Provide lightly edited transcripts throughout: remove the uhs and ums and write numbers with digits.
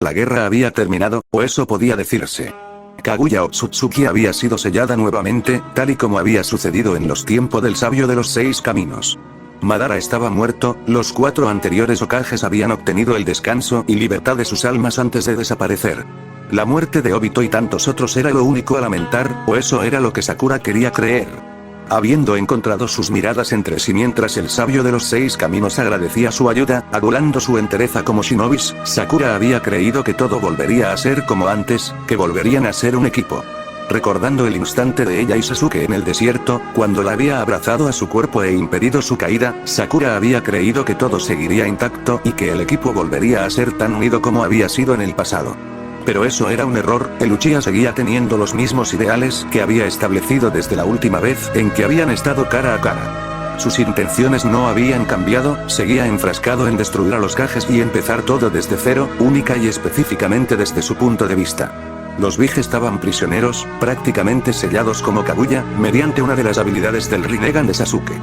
La guerra había terminado, o eso podía decirse. Kaguya Otsutsuki había sido sellada nuevamente, tal y como había sucedido en los tiempos del sabio de los 6 caminos. Madara estaba muerto, los 4 anteriores Hokages habían obtenido el descanso y libertad de sus almas antes de desaparecer. La muerte de Obito y tantos otros era lo único a lamentar, o eso era lo que Sakura quería creer. Habiendo encontrado sus miradas entre sí mientras el sabio de los 6 caminos agradecía su ayuda, adorando su entereza como shinobis, Sakura había creído que todo volvería a ser como antes, que volverían a ser un equipo. Recordando el instante de ella y Sasuke en el desierto, cuando la había abrazado a su cuerpo e impedido su caída, Sakura había creído que todo seguiría intacto y que el equipo volvería a ser tan unido como había sido en el pasado. Pero eso era un error, el Uchiha seguía teniendo los mismos ideales que había establecido desde la última vez en que habían estado cara a cara. Sus intenciones no habían cambiado, seguía enfrascado en destruir a los Kages y empezar todo desde cero, única y específicamente desde su punto de vista. Los Big estaban prisioneros, prácticamente sellados como Kaguya, mediante una de las habilidades del Rinnegan de Sasuke.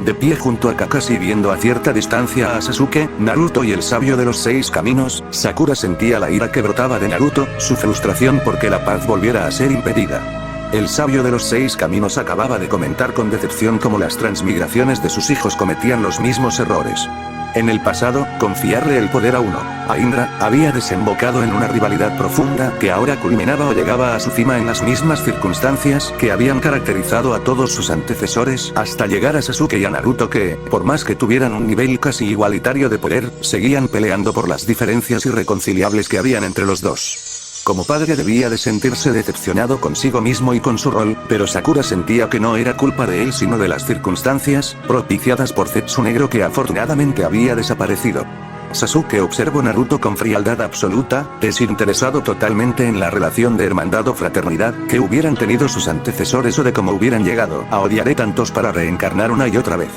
De pie junto a Kakashi viendo a cierta distancia a Sasuke, Naruto y el sabio de los 6 caminos, Sakura sentía la ira que brotaba de Naruto, su frustración porque la paz volviera a ser impedida. El sabio de los 6 caminos acababa de comentar con decepción cómo las transmigraciones de sus hijos cometían los mismos errores. En el pasado, confiarle el poder a uno, a Indra, había desembocado en una rivalidad profunda que ahora culminaba o llegaba a su cima en las mismas circunstancias que habían caracterizado a todos sus antecesores hasta llegar a Sasuke y a Naruto que, por más que tuvieran un nivel casi igualitario de poder, seguían peleando por las diferencias irreconciliables que habían entre los dos. Como padre debía de sentirse decepcionado consigo mismo y con su rol, pero Sakura sentía que no era culpa de él sino de las circunstancias, propiciadas por Zetsu Negro que afortunadamente había desaparecido. Sasuke observó Naruto con frialdad absoluta, desinteresado totalmente en la relación de hermandad o fraternidad que hubieran tenido sus antecesores o de cómo hubieran llegado a odiar a tantos para reencarnar una y otra vez.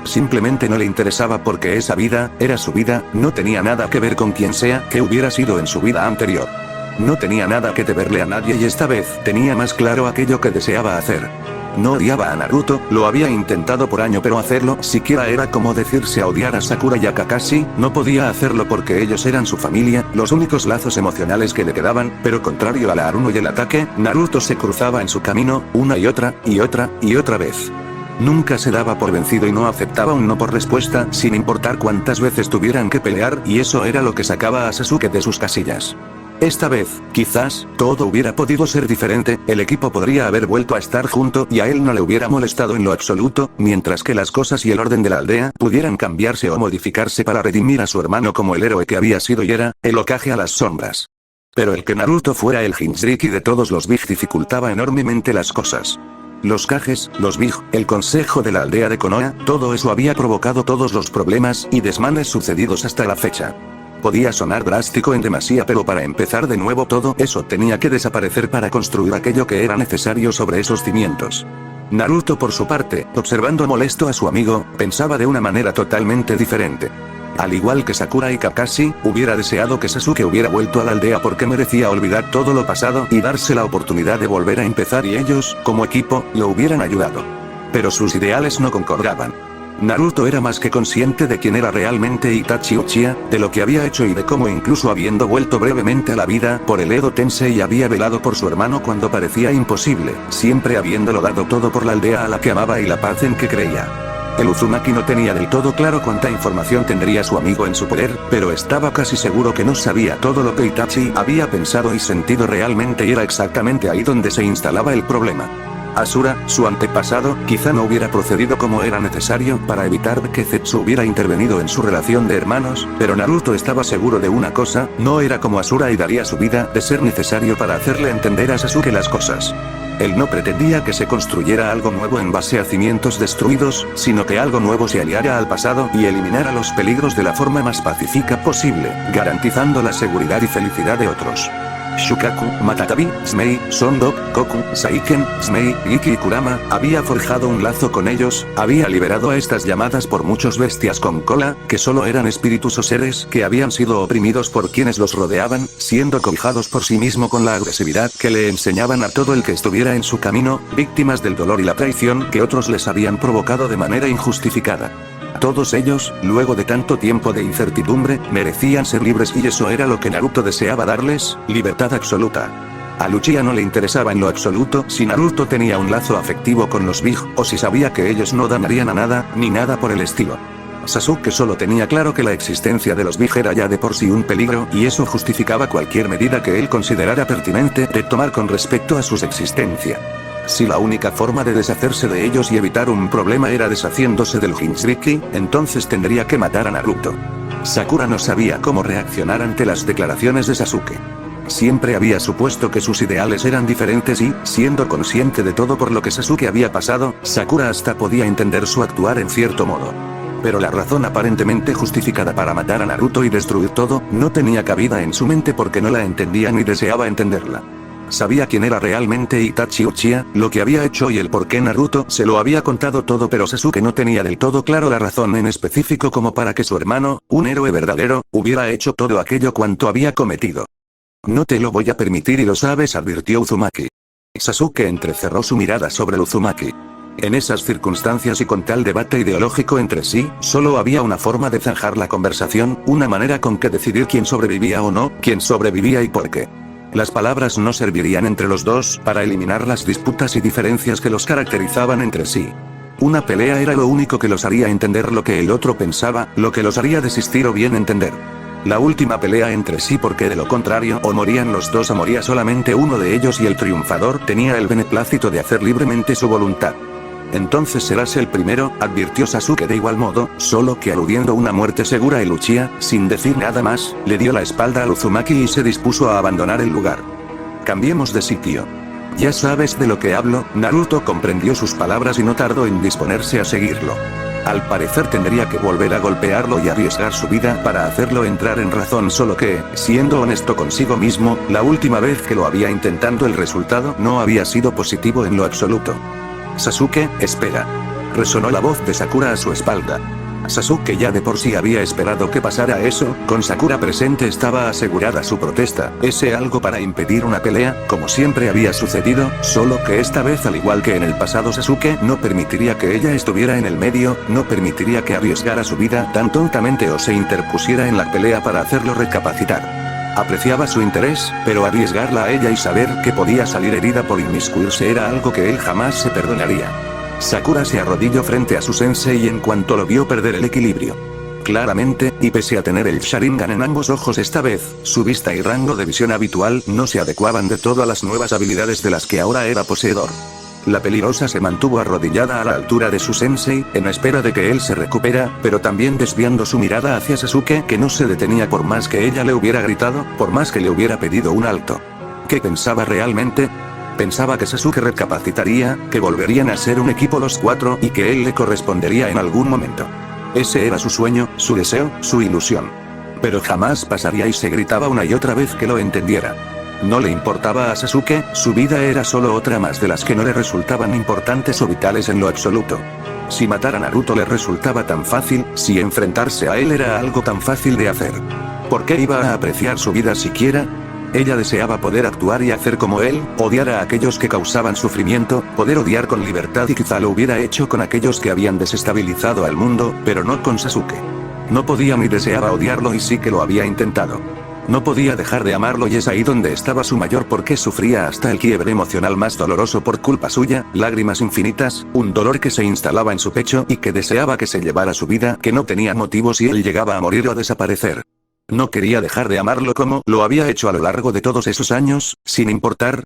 Simplemente no le interesaba porque esa vida, era su vida, no tenía nada que ver con quien sea que hubiera sido en su vida anterior. No tenía nada que deberle a nadie y esta vez tenía más claro aquello que deseaba hacer. No odiaba a Naruto, lo había intentado por año pero hacerlo siquiera era como decirse a odiar a Sakura y a Kakashi, no podía hacerlo porque ellos eran su familia, los únicos lazos emocionales que le quedaban, pero contrario a la Aruno y el ataque, Naruto se cruzaba en su camino, una y otra vez. Nunca se daba por vencido y no aceptaba un no por respuesta, sin importar cuántas veces tuvieran que pelear y eso era lo que sacaba a Sasuke de sus casillas. Esta vez, quizás, todo hubiera podido ser diferente, el equipo podría haber vuelto a estar junto y a él no le hubiera molestado en lo absoluto, mientras que las cosas y el orden de la aldea pudieran cambiarse o modificarse para redimir a su hermano como el héroe que había sido y era, el Hokage a las sombras. Pero el que Naruto fuera el Jinchuriki de todos los Big dificultaba enormemente las cosas. Los Kages, los Big, el consejo de la aldea de Konoha, todo eso había provocado todos los problemas y desmanes sucedidos hasta la fecha. Podía sonar drástico en demasía pero para empezar de nuevo todo eso tenía que desaparecer para construir aquello que era necesario sobre esos cimientos. Naruto por su parte, observando molesto a su amigo, pensaba de una manera totalmente diferente. Al igual que Sakura y Kakashi, hubiera deseado que Sasuke hubiera vuelto a la aldea porque merecía olvidar todo lo pasado y darse la oportunidad de volver a empezar y ellos, como equipo, lo hubieran ayudado. Pero sus ideales no concordaban. Naruto era más que consciente de quién era realmente Itachi Uchiha, de lo que había hecho y de cómo incluso habiendo vuelto brevemente a la vida por el Edo Tensei había velado por su hermano cuando parecía imposible, siempre habiéndolo dado todo por la aldea a la que amaba y la paz en que creía. El Uzumaki no tenía del todo claro cuánta información tendría su amigo en su poder, pero estaba casi seguro que no sabía todo lo que Itachi había pensado y sentido realmente y era exactamente ahí donde se instalaba el problema. Asura, su antepasado, quizá no hubiera procedido como era necesario para evitar que Zetsu hubiera intervenido en su relación de hermanos, pero Naruto estaba seguro de una cosa, no era como Asura y daría su vida de ser necesario para hacerle entender a Sasuke las cosas. Él no pretendía que se construyera algo nuevo en base a cimientos destruidos, sino que algo nuevo se aliara al pasado y eliminara los peligros de la forma más pacífica posible, garantizando la seguridad y felicidad de otros. Shukaku, Matatabi, Sumei, Sondok, Koku, Saiken, Sumei, Iki y Kurama, había forjado un lazo con ellos, había liberado a estas llamadas por muchos bestias con cola, que solo eran espíritus o seres que habían sido oprimidos por quienes los rodeaban, siendo cobijados por sí mismo con la agresividad que le enseñaban a todo el que estuviera en su camino, víctimas del dolor y la traición que otros les habían provocado de manera injustificada. Todos ellos, luego de tanto tiempo de incertidumbre, merecían ser libres y eso era lo que Naruto deseaba darles, libertad absoluta. A Lucia no le interesaba en lo absoluto si Naruto tenía un lazo afectivo con los Big, o si sabía que ellos no dañarían a nada, ni nada por el estilo. Sasuke solo tenía claro que la existencia de los Big era ya de por sí un peligro y eso justificaba cualquier medida que él considerara pertinente de tomar con respecto a su existencia. Si la única forma de deshacerse de ellos y evitar un problema era deshaciéndose del Jinchuriki, entonces tendría que matar a Naruto. Sakura no sabía cómo reaccionar ante las declaraciones de Sasuke. Siempre había supuesto que sus ideales eran diferentes y, siendo consciente de todo por lo que Sasuke había pasado, Sakura hasta podía entender su actuar en cierto modo. Pero la razón aparentemente justificada para matar a Naruto y destruir todo, no tenía cabida en su mente porque no la entendía ni deseaba entenderla. Sabía quién era realmente Itachi Uchiha, lo que había hecho y el por qué Naruto se lo había contado todo, pero Sasuke no tenía del todo claro la razón en específico como para que su hermano, un héroe verdadero, hubiera hecho todo aquello cuanto había cometido. No te lo voy a permitir y lo sabes, advirtió Uzumaki. Sasuke entrecerró su mirada sobre Uzumaki. En esas circunstancias y con tal debate ideológico entre sí, solo había una forma de zanjar la conversación, una manera con que decidir quién sobrevivía o no, quién sobrevivía y por qué. Las palabras no servirían entre los dos para eliminar las disputas y diferencias que los caracterizaban entre sí. Una pelea era lo único que los haría entender lo que el otro pensaba, lo que los haría desistir o bien entender. La última pelea entre sí porque de lo contrario o morían los dos o moría solamente uno de ellos y el triunfador tenía el beneplácito de hacer libremente su voluntad. Entonces serás el primero, advirtió Sasuke de igual modo, solo que aludiendo una muerte segura el Uchiha, sin decir nada más, le dio la espalda a Uzumaki y se dispuso a abandonar el lugar. Cambiemos de sitio. Ya sabes de lo que hablo, Naruto comprendió sus palabras y no tardó en disponerse a seguirlo. Al parecer tendría que volver a golpearlo y arriesgar su vida para hacerlo entrar en razón, solo que, siendo honesto consigo mismo, la última vez que lo había intentado el resultado no había sido positivo en lo absoluto. Sasuke, espera. Resonó la voz de Sakura a su espalda. Sasuke ya de por sí había esperado que pasara eso, con Sakura presente estaba asegurada su protesta, ese algo para impedir una pelea, como siempre había sucedido, solo que esta vez al igual que en el pasado Sasuke no permitiría que ella estuviera en el medio, no permitiría que arriesgara su vida tan tontamente o se interpusiera en la pelea para hacerlo recapacitar. Apreciaba su interés, pero arriesgarla a ella y saber que podía salir herida por inmiscuirse era algo que él jamás se perdonaría. Sakura se arrodilló frente a su sensei y en cuanto lo vio perder el equilibrio. Claramente, y pese a tener el Sharingan en ambos ojos esta vez, su vista y rango de visión habitual no se adecuaban de todo a las nuevas habilidades de las que ahora era poseedor. La peligrosa se mantuvo arrodillada a la altura de su sensei, en espera de que él se recupera, pero también desviando su mirada hacia Sasuke que no se detenía por más que ella le hubiera gritado, por más que le hubiera pedido un alto. ¿Qué pensaba realmente? Pensaba que Sasuke recapacitaría, que volverían a ser un equipo los cuatro y que él le correspondería en algún momento. Ese era su sueño, su deseo, su ilusión. Pero jamás pasaría y se gritaba una y otra vez que lo entendiera. No le importaba a Sasuke, su vida era solo otra más de las que no le resultaban importantes o vitales en lo absoluto. Si matar a Naruto le resultaba tan fácil, si enfrentarse a él era algo tan fácil de hacer. ¿Por qué iba a apreciar su vida siquiera? Ella deseaba poder actuar y hacer como él, odiar a aquellos que causaban sufrimiento, poder odiar con libertad y quizá lo hubiera hecho con aquellos que habían desestabilizado al mundo, pero no con Sasuke. No podía ni deseaba odiarlo y sí que lo había intentado. No podía dejar de amarlo y es ahí donde estaba su mayor porqué sufría hasta el quiebre emocional más doloroso por culpa suya, lágrimas infinitas, un dolor que se instalaba en su pecho y que deseaba que se llevara su vida, que no tenía motivo si él llegaba a morir o a desaparecer. No quería dejar de amarlo como lo había hecho a lo largo de todos esos años, sin importar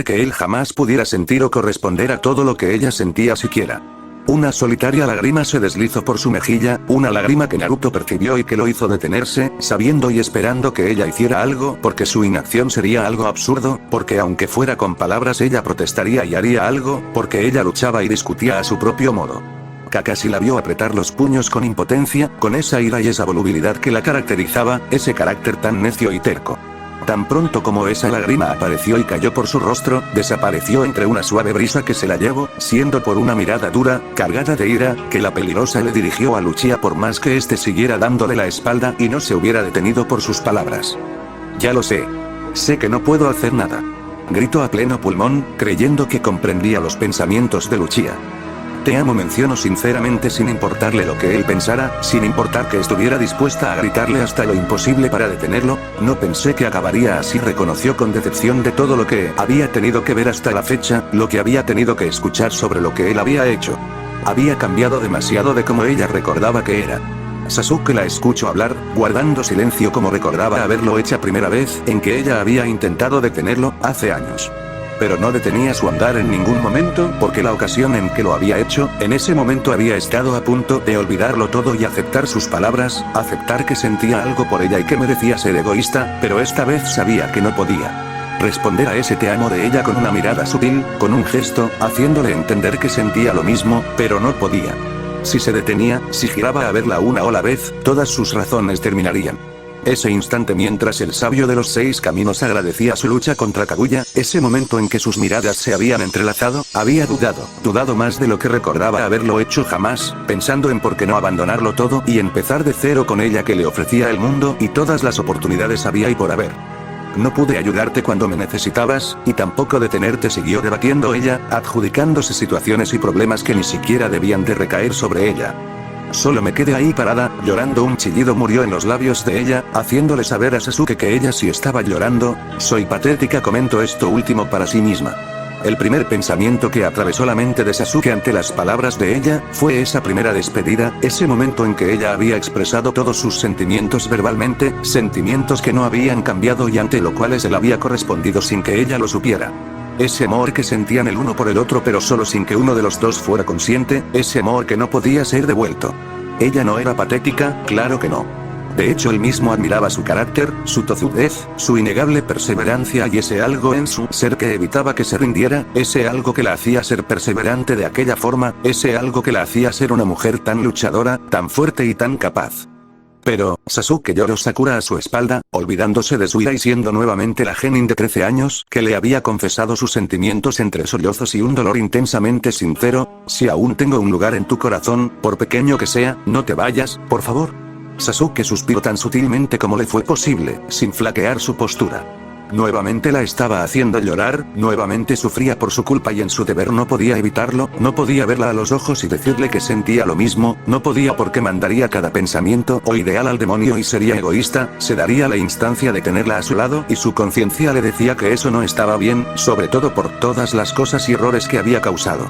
que él jamás pudiera sentir o corresponder a todo lo que ella sentía siquiera. Una solitaria lágrima se deslizó por su mejilla, una lágrima que Naruto percibió y que lo hizo detenerse, sabiendo y esperando que ella hiciera algo, porque su inacción sería algo absurdo, porque aunque fuera con palabras ella protestaría y haría algo, porque ella luchaba y discutía a su propio modo. Kakashi la vio apretar los puños con impotencia, con esa ira y esa volubilidad que la caracterizaba, ese carácter tan necio y terco. Tan pronto como esa lágrima apareció y cayó por su rostro, desapareció entre una suave brisa que se la llevó, siendo por una mirada dura, cargada de ira, que la peligrosa le dirigió a Uchiha por más que éste siguiera dándole la espalda y no se hubiera detenido por sus palabras. Ya lo sé. Sé que no puedo hacer nada. Gritó a pleno pulmón, creyendo que comprendía los pensamientos de Uchiha. Te amo, mencionó sinceramente sin importarle lo que él pensara, sin importar que estuviera dispuesta a gritarle hasta lo imposible para detenerlo. No pensé que acabaría así, reconoció con decepción de todo lo que había tenido que ver hasta la fecha, lo que había tenido que escuchar sobre lo que él había hecho. Había cambiado demasiado de como ella recordaba que era. Sasuke la escuchó hablar, guardando silencio como recordaba haberlo hecho primera vez en que ella había intentado detenerlo, hace años. Pero no detenía su andar en ningún momento, porque la ocasión en que lo había hecho, en ese momento había estado a punto de olvidarlo todo y aceptar sus palabras, aceptar que sentía algo por ella y que merecía ser egoísta, pero esta vez sabía que no podía responder a ese te amo de ella con una mirada sutil, con un gesto, haciéndole entender que sentía lo mismo, pero no podía. Si se detenía, si giraba a verla una ola vez, todas sus razones terminarían. Ese instante mientras el sabio de los 6 caminos agradecía su lucha contra Kaguya, ese momento en que sus miradas se habían entrelazado, había dudado más de lo que recordaba haberlo hecho jamás, pensando en por qué no abandonarlo todo y empezar de cero con ella que le ofrecía el mundo y todas las oportunidades había y por haber. No pude ayudarte cuando me necesitabas, y tampoco detenerte, siguió debatiendo ella, adjudicándose situaciones y problemas que ni siquiera debían de recaer sobre ella. Solo me quedé ahí parada, llorando. Un chillido murió en los labios de ella, haciéndole saber a Sasuke que ella sí estaba llorando. Soy patética, comentó esto último para sí misma. El primer pensamiento que atravesó la mente de Sasuke ante las palabras de ella, fue esa primera despedida, ese momento en que ella había expresado todos sus sentimientos verbalmente, sentimientos que no habían cambiado y ante lo cuales él había correspondido sin que ella lo supiera. Ese amor que sentían el uno por el otro pero solo sin que uno de los dos fuera consciente, ese amor que no podía ser devuelto. Ella no era patética, claro que no. De hecho él mismo admiraba su carácter, su tozudez, su innegable perseverancia y ese algo en su ser que evitaba que se rindiera, ese algo que la hacía ser perseverante de aquella forma, ese algo que la hacía ser una mujer tan luchadora, tan fuerte y tan capaz. Pero, Sasuke, lloró Sakura a su espalda, olvidándose de su ira y siendo nuevamente la genin de 13 años, que le había confesado sus sentimientos entre sollozos y un dolor intensamente sincero. Si aún tengo un lugar en tu corazón, por pequeño que sea, no te vayas, por favor. Sasuke suspiró tan sutilmente como le fue posible, sin flaquear su postura. Nuevamente la estaba haciendo llorar, nuevamente sufría por su culpa y en su deber no podía evitarlo, no podía verla a los ojos y decirle que sentía lo mismo, no podía porque mandaría cada pensamiento o ideal al demonio y sería egoísta, se daría la instancia de tenerla a su lado y su conciencia le decía que eso no estaba bien, sobre todo por todas las cosas y errores que había causado.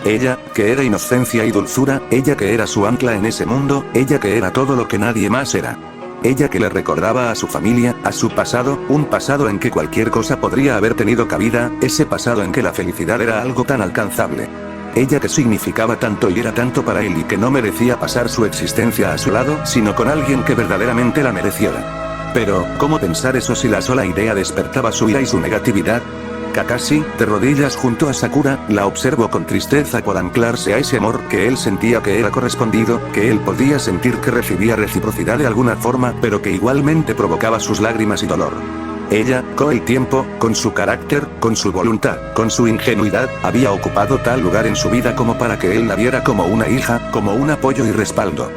Ella, que era inocencia y dulzura, ella que era su ancla en ese mundo, ella que era todo lo que nadie más era. Ella que le recordaba a su familia, a su pasado, un pasado en que cualquier cosa podría haber tenido cabida, ese pasado en que la felicidad era algo tan alcanzable. Ella que significaba tanto y era tanto para él y que no merecía pasar su existencia a su lado, sino con alguien que verdaderamente la mereciera. Pero, ¿cómo pensar eso si la sola idea despertaba su ira y su negatividad? Kakashi, de rodillas junto a Sakura, la observó con tristeza por anclarse a ese amor que él sentía que era correspondido, que él podía sentir que recibía reciprocidad de alguna forma, pero que igualmente provocaba sus lágrimas y dolor. Ella, con el tiempo, con su carácter, con su voluntad, con su ingenuidad, había ocupado tal lugar en su vida como para que él la viera como una hija, como un apoyo y respaldo.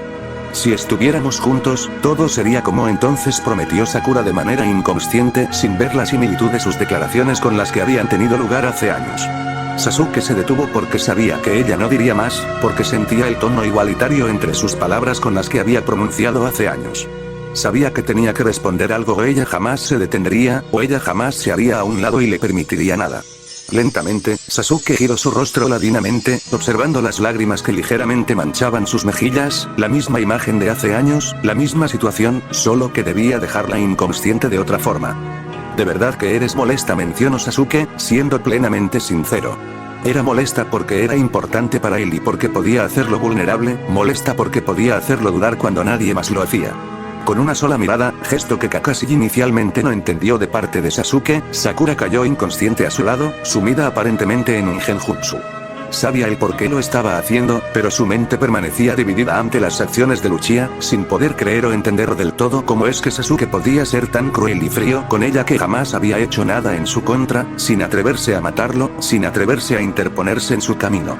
Si estuviéramos juntos, todo sería como entonces, prometió Sakura de manera inconsciente, sin ver la similitud de sus declaraciones con las que habían tenido lugar hace años. Sasuke se detuvo porque sabía que ella no diría más, porque sentía el tono igualitario entre sus palabras con las que había pronunciado hace años. Sabía que tenía que responder algo o ella jamás se detendría, o ella jamás se haría a un lado y le permitiría nada. Lentamente, Sasuke giró su rostro ladinamente, observando las lágrimas que ligeramente manchaban sus mejillas, la misma imagen de hace años, la misma situación, solo que debía dejarla inconsciente de otra forma. De verdad que eres molesta, mencionó Sasuke, siendo plenamente sincero. Era molesta porque era importante para él y porque podía hacerlo vulnerable, molesta porque podía hacerlo dudar cuando nadie más lo hacía. Con una sola mirada, gesto que Kakashi inicialmente no entendió de parte de Sasuke, Sakura cayó inconsciente a su lado, sumida aparentemente en un genjutsu. Sabía el por qué lo estaba haciendo, pero su mente permanecía dividida ante las acciones de Uchiha, sin poder creer o entender del todo cómo es que Sasuke podía ser tan cruel y frío con ella que jamás había hecho nada en su contra, sin atreverse a matarlo, sin atreverse a interponerse en su camino.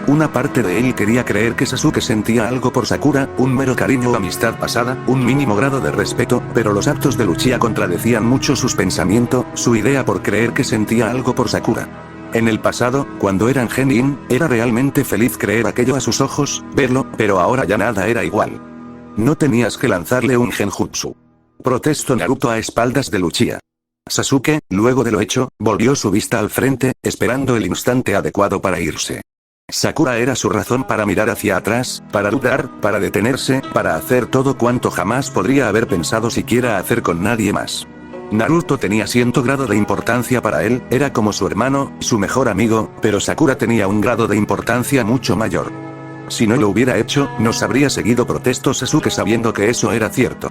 Una parte de él quería creer que Sasuke sentía algo por Sakura, un mero cariño o amistad pasada, un mínimo grado de respeto, pero los actos de Uchiha contradecían mucho sus pensamientos, su idea por creer que sentía algo por Sakura. En el pasado, cuando eran genin, era realmente feliz creer aquello a sus ojos, verlo, pero ahora ya nada era igual. No tenías que lanzarle un genjutsu. Protestó Naruto a espaldas de Luchia. Sasuke, luego de lo hecho, volvió su vista al frente, esperando el instante adecuado para irse. Sakura era su razón para mirar hacia atrás, para dudar, para detenerse, para hacer todo cuanto jamás podría haber pensado siquiera hacer con nadie más. Naruto tenía cierto grado de importancia para él, era como su hermano, su mejor amigo, pero Sakura tenía un grado de importancia mucho mayor. Si no lo hubiera hecho, nos habría seguido, protestó Sasuke sabiendo que eso era cierto.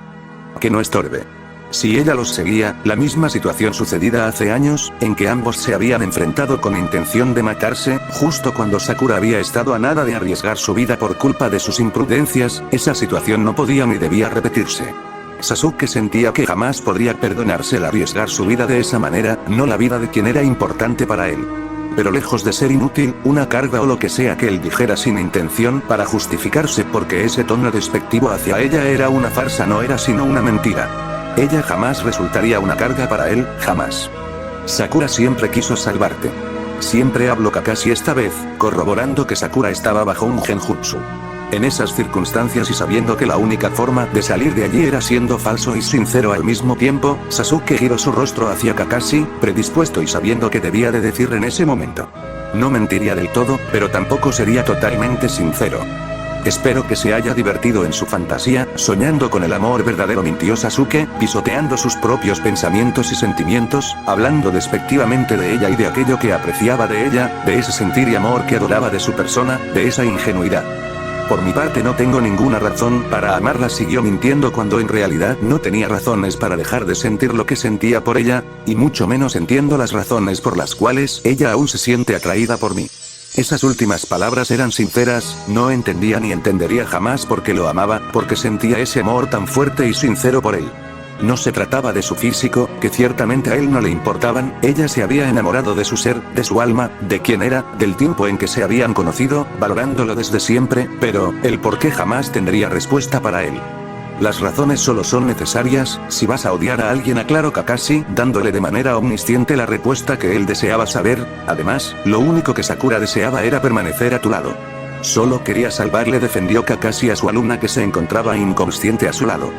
Que no estorbe. Si ella los seguía, la misma situación sucedida hace años, en que ambos se habían enfrentado con intención de matarse, justo cuando Sakura había estado a nada de arriesgar su vida por culpa de sus imprudencias, esa situación no podía ni debía repetirse. Sasuke sentía que jamás podría perdonársele arriesgar su vida de esa manera, no la vida de quien era importante para él. Pero lejos de ser inútil, una carga o lo que sea que él dijera sin intención para justificarse porque ese tono despectivo hacia ella era una farsa, no era sino una mentira. Ella jamás resultaría una carga para él, jamás. Sakura siempre quiso salvarte. Siempre habló Kakashi esta vez, corroborando que Sakura estaba bajo un genjutsu. En esas circunstancias y sabiendo que la única forma de salir de allí era siendo falso y sincero al mismo tiempo, Sasuke giró su rostro hacia Kakashi, predispuesto y sabiendo que debía de decir en ese momento. No mentiría del todo, pero tampoco sería totalmente sincero. Espero que se haya divertido en su fantasía, soñando con el amor verdadero, mintió Sasuke, pisoteando sus propios pensamientos y sentimientos, hablando despectivamente de ella y de aquello que apreciaba de ella, de ese sentir y amor que adoraba de su persona, de esa ingenuidad. Por mi parte no tengo ninguna razón para amarla, siguió mintiendo cuando en realidad no tenía razones para dejar de sentir lo que sentía por ella, y mucho menos entiendo las razones por las cuales ella aún se siente atraída por mí. Esas últimas palabras eran sinceras, no entendía ni entendería jamás por qué lo amaba, porque sentía ese amor tan fuerte y sincero por él. No se trataba de su físico, que ciertamente a él no le importaban, ella se había enamorado de su ser, de su alma, de quién era, del tiempo en que se habían conocido, valorándolo desde siempre, pero, el por qué jamás tendría respuesta para él. Las razones solo son necesarias, si vas a odiar a alguien, aclaró Kakashi, dándole de manera omnisciente la respuesta que él deseaba saber. Además, lo único que Sakura deseaba era permanecer a tu lado. Solo quería salvarle, defendió Kakashi a su alumna que se encontraba inconsciente a su lado.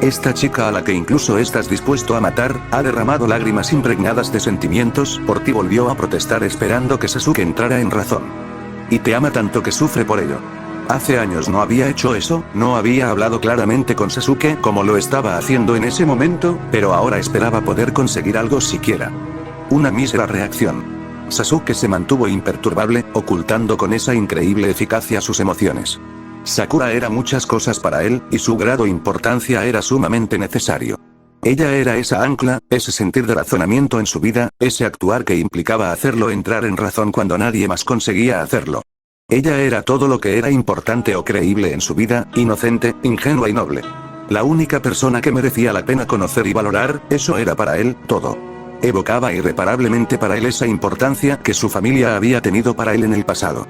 Esta chica a la que incluso estás dispuesto a matar, ha derramado lágrimas impregnadas de sentimientos por ti, volvió a protestar esperando que Sasuke entrara en razón. Y te ama tanto que sufre por ello. Hace años no había hecho eso, no había hablado claramente con Sasuke como lo estaba haciendo en ese momento, pero ahora esperaba poder conseguir algo siquiera. Una mísera reacción. Sasuke se mantuvo imperturbable, ocultando con esa increíble eficacia sus emociones. Sakura era muchas cosas para él, y su grado de importancia era sumamente necesario. Ella era esa ancla, ese sentir de razonamiento en su vida, ese actuar que implicaba hacerlo entrar en razón cuando nadie más conseguía hacerlo. Ella era todo lo que era importante o creíble en su vida, inocente, ingenua y noble. La única persona que merecía la pena conocer y valorar, eso era para él, todo. Evocaba irreparablemente para él esa importancia que su familia había tenido para él en el pasado.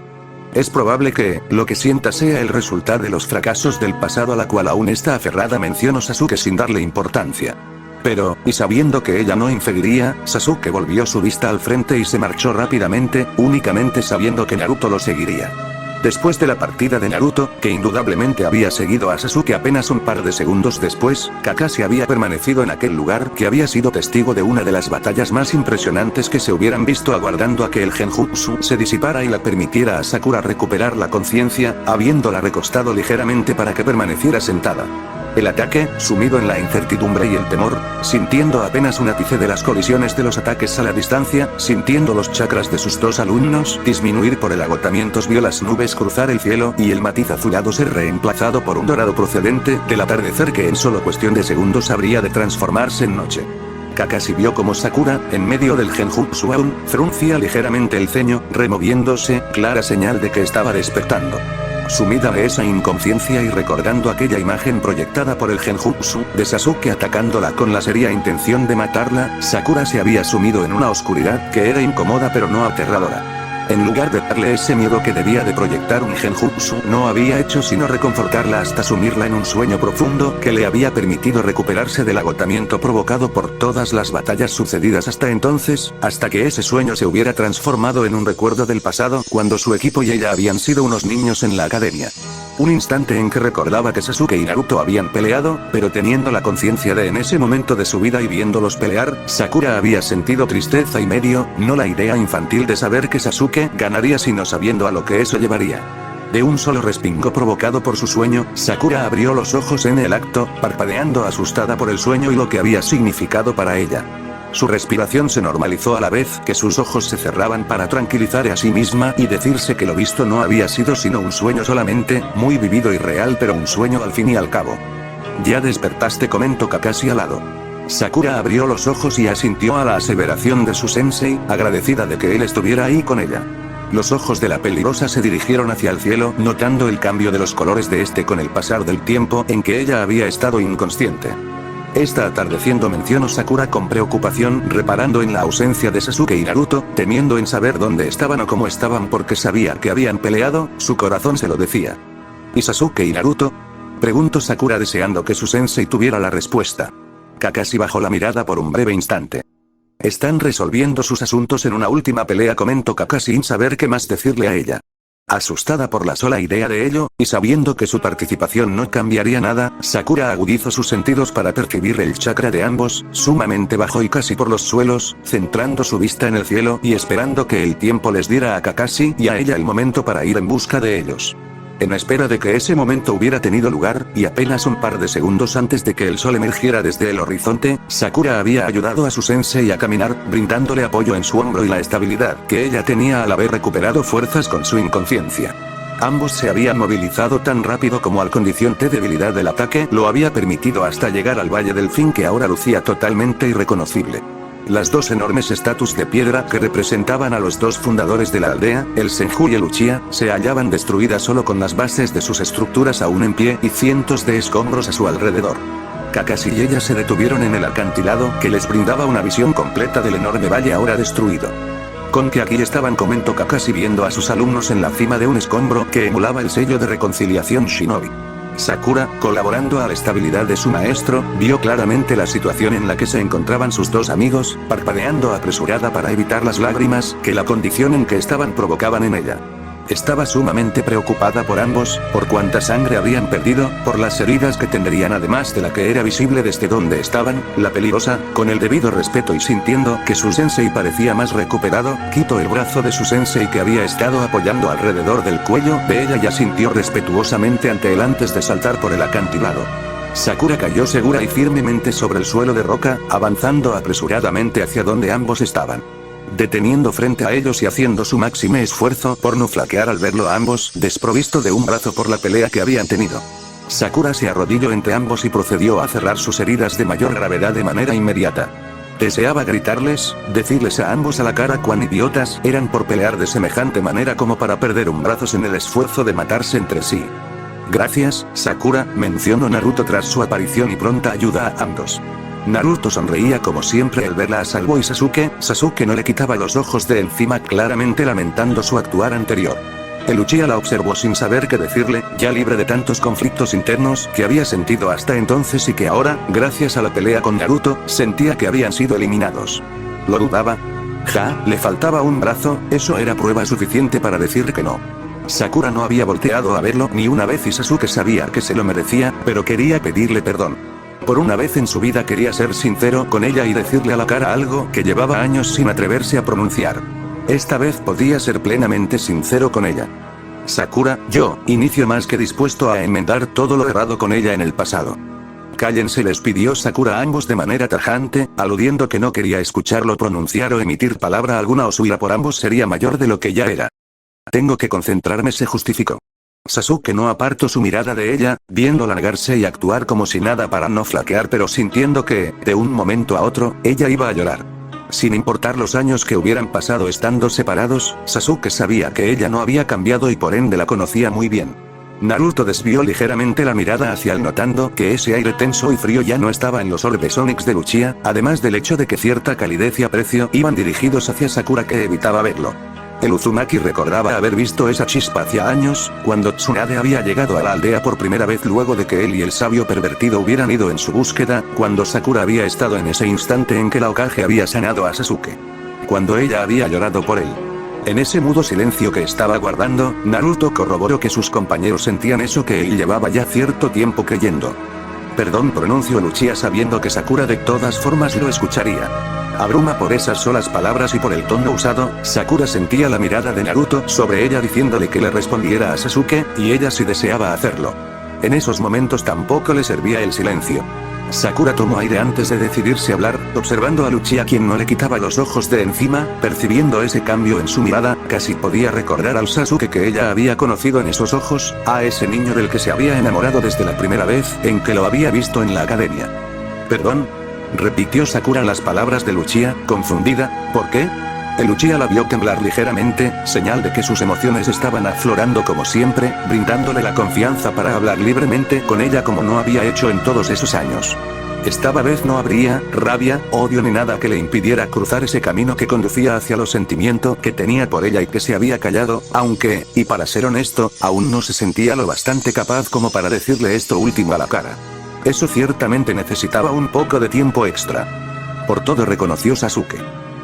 Es probable que, lo que sienta sea el resultado de los fracasos del pasado a la cual aún está aferrada, mencionó Sasuke sin darle importancia. Pero, y sabiendo que ella no inferiría, Sasuke volvió su vista al frente y se marchó rápidamente, únicamente sabiendo que Naruto lo seguiría. Después de la partida de Naruto, que indudablemente había seguido a Sasuke apenas un par de segundos después, Kakashi había permanecido en aquel lugar que había sido testigo de una de las batallas más impresionantes que se hubieran visto, aguardando a que el genjutsu se disipara y la permitiera a Sakura recuperar la conciencia, habiéndola recostado ligeramente para que permaneciera sentada. El ataque, sumido en la incertidumbre y el temor, sintiendo apenas un ápice de las colisiones de los ataques a la distancia, sintiendo los chakras de sus dos alumnos disminuir por el agotamiento, vio las nubes cruzar el cielo y el matiz azulado ser reemplazado por un dorado procedente del atardecer que en solo cuestión de segundos habría de transformarse en noche. Kakashi vio como Sakura, en medio del genjutsu aún, fruncía ligeramente el ceño, removiéndose, clara señal de que estaba despertando. Sumida de esa inconsciencia y recordando aquella imagen proyectada por el genjutsu, de Sasuke atacándola con la seria intención de matarla, Sakura se había sumido en una oscuridad que era incómoda pero no aterradora. En lugar de darle ese miedo que debía de proyectar un genjutsu, no había hecho sino reconfortarla hasta sumirla en un sueño profundo que le había permitido recuperarse del agotamiento provocado por todas las batallas sucedidas hasta entonces, hasta que ese sueño se hubiera transformado en un recuerdo del pasado cuando su equipo y ella habían sido unos niños en la academia. Un instante en que recordaba que Sasuke y Naruto habían peleado, pero teniendo la conciencia de en ese momento de su vida y viéndolos pelear, Sakura había sentido tristeza y medio, no la idea infantil de saber que Sasuke ganaría sino sabiendo a lo que eso llevaría. De un solo respingo provocado por su sueño, Sakura abrió los ojos en el acto, parpadeando asustada por el sueño y lo que había significado para ella. Su respiración se normalizó a la vez que sus ojos se cerraban para tranquilizar a sí misma y decirse que lo visto no había sido sino un sueño solamente, muy vivido y real pero un sueño al fin y al cabo. Ya despertaste, comentó Kakashi al lado. Sakura abrió los ojos y asintió a la aseveración de su sensei, agradecida de que él estuviera ahí con ella. Los ojos de la peligrosa se dirigieron hacia el cielo, notando el cambio de los colores de este con el pasar del tiempo en que ella había estado inconsciente. Está atardeciendo, mencionó Sakura con preocupación, reparando en la ausencia de Sasuke y Naruto, temiendo en saber dónde estaban o cómo estaban porque sabía que habían peleado, su corazón se lo decía. ¿Y Sasuke y Naruto?, preguntó Sakura deseando que su sensei tuviera la respuesta. Kakashi bajó la mirada por un breve instante. Están resolviendo sus asuntos en una última pelea, comentó Kakashi sin saber qué más decirle a ella. Asustada por la sola idea de ello, y sabiendo que su participación no cambiaría nada, Sakura agudizó sus sentidos para percibir el chakra de ambos, sumamente bajo y casi por los suelos, centrando su vista en el cielo y esperando que el tiempo les diera a Kakashi y a ella el momento para ir en busca de ellos. En espera de que ese momento hubiera tenido lugar, y apenas un par de segundos antes de que el sol emergiera desde el horizonte, Sakura había ayudado a su sensei a caminar, brindándole apoyo en su hombro y la estabilidad que ella tenía al haber recuperado fuerzas con su inconsciencia. Ambos se habían movilizado tan rápido como al condición de debilidad del ataque lo había permitido hasta llegar al Valle del Fin, que ahora lucía totalmente irreconocible. Las dos enormes estatuas de piedra que representaban a los dos fundadores de la aldea, el Senju y el Uchiha, se hallaban destruidas solo con las bases de sus estructuras aún en pie y cientos de escombros a su alrededor. Kakashi y ella se detuvieron en el acantilado que les brindaba una visión completa del enorme valle ahora destruido. Con que aquí estaban, comentó Kakashi viendo a sus alumnos en la cima de un escombro que emulaba el sello de reconciliación Shinobi. Sakura, colaborando a la estabilidad de su maestro, vio claramente la situación en la que se encontraban sus dos amigos, parpadeando apresurada para evitar las lágrimas que la condición en que estaban provocaban en ella. Estaba sumamente preocupada por ambos, por cuánta sangre habían perdido, por las heridas que tendrían además de la que era visible desde donde estaban, la peligrosa, con el debido respeto y sintiendo que su sensei parecía más recuperado, quitó el brazo de su sensei que había estado apoyando alrededor del cuello de ella y asintió respetuosamente ante él antes de saltar por el acantilado. Sakura cayó segura y firmemente sobre el suelo de roca, avanzando apresuradamente hacia donde ambos estaban. Deteniendo frente a ellos y haciendo su máximo esfuerzo por no flaquear al verlo a ambos, desprovisto de un brazo por la pelea que habían tenido. Sakura se arrodilló entre ambos y procedió a cerrar sus heridas de mayor gravedad de manera inmediata. Deseaba gritarles, decirles a ambos a la cara cuán idiotas eran por pelear de semejante manera como para perder un brazo en el esfuerzo de matarse entre sí. Gracias, Sakura, mencionó Naruto tras su aparición y pronta ayuda a ambos. Naruto sonreía como siempre al verla a salvo y Sasuke no le quitaba los ojos de encima, claramente lamentando su actuar anterior. El Uchiha la observó sin saber qué decirle, ya libre de tantos conflictos internos que había sentido hasta entonces y que ahora, gracias a la pelea con Naruto, sentía que habían sido eliminados. ¿Lo dudaba? Le faltaba un brazo, eso era prueba suficiente para decir que no. Sakura no había volteado a verlo ni una vez y Sasuke sabía que se lo merecía, pero quería pedirle perdón. Por una vez en su vida quería ser sincero con ella y decirle a la cara algo que llevaba años sin atreverse a pronunciar. Esta vez podía ser plenamente sincero con ella. Sakura, yo, inicio más que dispuesto a enmendar todo lo errado con ella en el pasado. Cállense, les pidió Sakura a ambos de manera tajante, aludiendo que no quería escucharlo pronunciar o emitir palabra alguna o su ira por ambos sería mayor de lo que ya era. Tengo que concentrarme, se justificó. Sasuke no apartó su mirada de ella, viéndola negarse y actuar como si nada para no flaquear, pero sintiendo que, de un momento a otro, ella iba a llorar. Sin importar los años que hubieran pasado estando separados, Sasuke sabía que ella no había cambiado y por ende la conocía muy bien. Naruto desvió ligeramente la mirada hacia él notando que ese aire tenso y frío ya no estaba en los orbes Onix de Uchiha, además del hecho de que cierta calidez y aprecio iban dirigidos hacia Sakura que evitaba verlo. El Uzumaki recordaba haber visto esa chispa hacía años, cuando Tsunade había llegado a la aldea por primera vez luego de que él y el sabio pervertido hubieran ido en su búsqueda, cuando Sakura había estado en ese instante en que la Hokage había sanado a Sasuke. Cuando ella había llorado por él. En ese mudo silencio que estaba guardando, Naruto corroboró que sus compañeros sentían eso que él llevaba ya cierto tiempo creyendo. Perdón, pronunció el Uchiha sabiendo que Sakura de todas formas lo escucharía. Abruma por esas solas palabras y por el tono usado, Sakura sentía la mirada de Naruto sobre ella diciéndole que le respondiera a Sasuke, y ella sí deseaba hacerlo. En esos momentos tampoco le servía el silencio. Sakura tomó aire antes de decidirse a hablar, observando a Uchiha quien no le quitaba los ojos de encima, percibiendo ese cambio en su mirada, casi podía recordar al Sasuke que ella había conocido en esos ojos, a ese niño del que se había enamorado desde la primera vez en que lo había visto en la academia. ¿Perdón? Repitió Sakura las palabras de Uchiha, confundida. ¿Por qué? El Uchiha la vio temblar ligeramente, señal de que sus emociones estaban aflorando como siempre, brindándole la confianza para hablar libremente con ella como no había hecho en todos esos años. Esta vez no habría rabia, odio ni nada que le impidiera cruzar ese camino que conducía hacia los sentimientos que tenía por ella y que se había callado, aunque, y para ser honesto, aún no se sentía lo bastante capaz como para decirle esto último a la cara. Eso ciertamente necesitaba un poco de tiempo extra. Por todo reconoció Sasuke.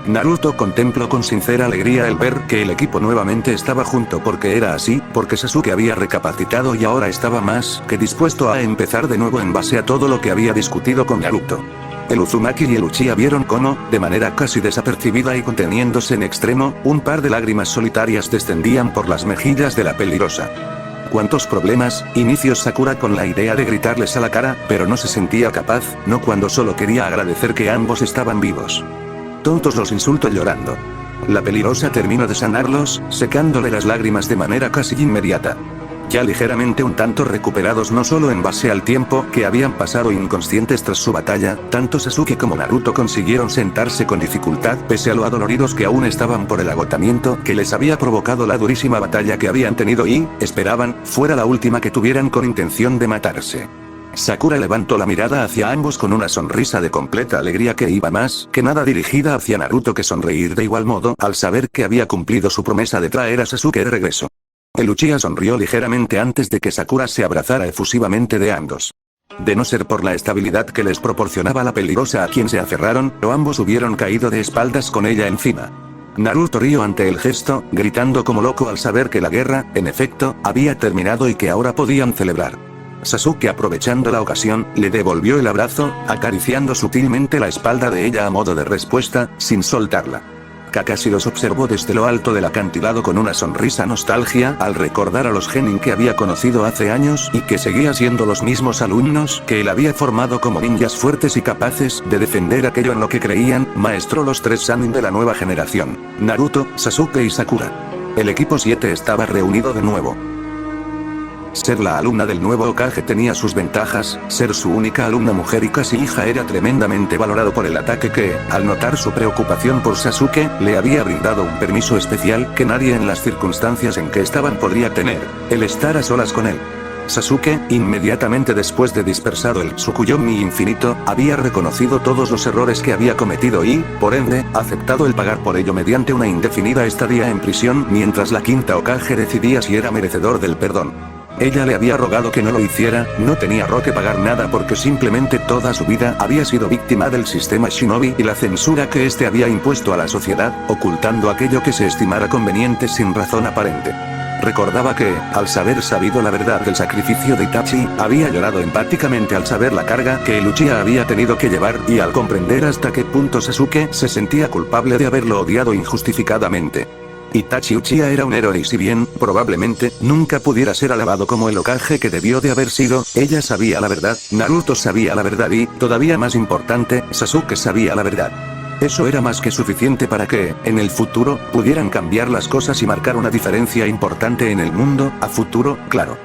Naruto contempló con sincera alegría el ver que el equipo nuevamente estaba junto porque era así, porque Sasuke había recapacitado y ahora estaba más que dispuesto a empezar de nuevo en base a todo lo que había discutido con Naruto. El Uzumaki y el Uchiha vieron cómo, de manera casi desapercibida y conteniéndose en extremo, un par de lágrimas solitarias descendían por las mejillas de la peligrosa. ¿Cuántos problemas? Inició Sakura con la idea de gritarles a la cara, pero no se sentía capaz, no cuando solo quería agradecer que ambos estaban vivos. Tontos, los insultó llorando. La peligrosa terminó de sanarlos, secándole las lágrimas de manera casi inmediata. Ya ligeramente un tanto recuperados no solo en base al tiempo que habían pasado inconscientes tras su batalla, tanto Sasuke como Naruto consiguieron sentarse con dificultad pese a lo adoloridos que aún estaban por el agotamiento que les había provocado la durísima batalla que habían tenido y, esperaban, fuera la última que tuvieran con intención de matarse. Sakura levantó la mirada hacia ambos con una sonrisa de completa alegría que iba más que nada dirigida hacia Naruto que sonreír de igual modo al saber que había cumplido su promesa de traer a Sasuke de regreso. El Uchiha sonrió ligeramente antes de que Sakura se abrazara efusivamente de ambos. De no ser por la estabilidad que les proporcionaba la peligrosa a quien se aferraron, o ambos hubieran caído de espaldas con ella encima. Naruto rió ante el gesto, gritando como loco al saber que la guerra, en efecto, había terminado y que ahora podían celebrar. Sasuke, aprovechando la ocasión, le devolvió el abrazo, acariciando sutilmente la espalda de ella a modo de respuesta, sin soltarla. Kakashi los observó desde lo alto del acantilado con una sonrisa nostalgia al recordar a los genin que había conocido hace años y que seguían siendo los mismos alumnos que él había formado como ninjas fuertes y capaces de defender aquello en lo que creían. Maestro, los tres Sannin de la nueva generación: Naruto, Sasuke y Sakura. El equipo 7 estaba reunido de nuevo. Ser la alumna del nuevo Hokage tenía sus ventajas, ser su única alumna mujer y casi hija era tremendamente valorado por el ataque que, al notar su preocupación por Sasuke, le había brindado un permiso especial que nadie en las circunstancias en que estaban podría tener: el estar a solas con él. Sasuke, inmediatamente después de dispersado el Tsukuyomi infinito, había reconocido todos los errores que había cometido y, por ende, aceptado el pagar por ello mediante una indefinida estadía en prisión mientras la quinta Hokage decidía si era merecedor del perdón. Ella le había rogado que no lo hiciera, no tenía que pagar nada porque simplemente toda su vida había sido víctima del sistema Shinobi y la censura que éste había impuesto a la sociedad, ocultando aquello que se estimara conveniente sin razón aparente. Recordaba que, al haber sabido la verdad del sacrificio de Itachi, había llorado empáticamente al saber la carga que el Uchiha había tenido que llevar y al comprender hasta qué punto Sasuke se sentía culpable de haberlo odiado injustificadamente. Itachi Uchiha era un héroe y si bien, probablemente, nunca pudiera ser alabado como el Hokage que debió de haber sido, ella sabía la verdad, Naruto sabía la verdad y, todavía más importante, Sasuke sabía la verdad. Eso era más que suficiente para que, en el futuro, pudieran cambiar las cosas y marcar una diferencia importante en el mundo, a futuro, claro.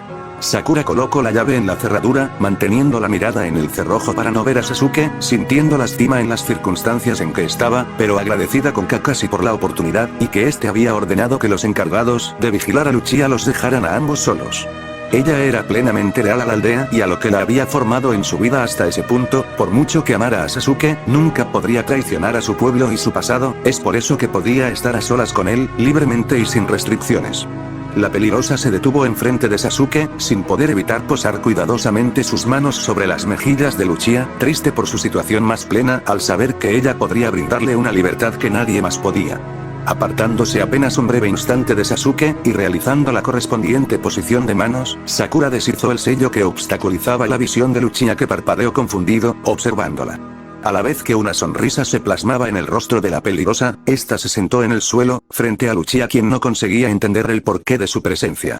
Sakura colocó la llave en la cerradura, manteniendo la mirada en el cerrojo para no ver a Sasuke, sintiendo lástima en las circunstancias en que estaba, pero agradecida con Kakashi por la oportunidad, y que éste había ordenado que los encargados de vigilar a Uchiha los dejaran a ambos solos. Ella era plenamente leal a la aldea y a lo que la había formado en su vida hasta ese punto, por mucho que amara a Sasuke, nunca podría traicionar a su pueblo y su pasado, es por eso que podía estar a solas con él, libremente y sin restricciones. La peligrosa se detuvo enfrente de Sasuke, sin poder evitar posar cuidadosamente sus manos sobre las mejillas de Luchia, triste por su situación más plena al saber que ella podría brindarle una libertad que nadie más podía. Apartándose apenas un breve instante de Sasuke, y realizando la correspondiente posición de manos, Sakura deshizo el sello que obstaculizaba la visión de Luchia, que parpadeó confundido, observándola. A la vez que una sonrisa se plasmaba en el rostro de la peligrosa, esta se sentó en el suelo, frente a Luchia, quien no conseguía entender el porqué de su presencia.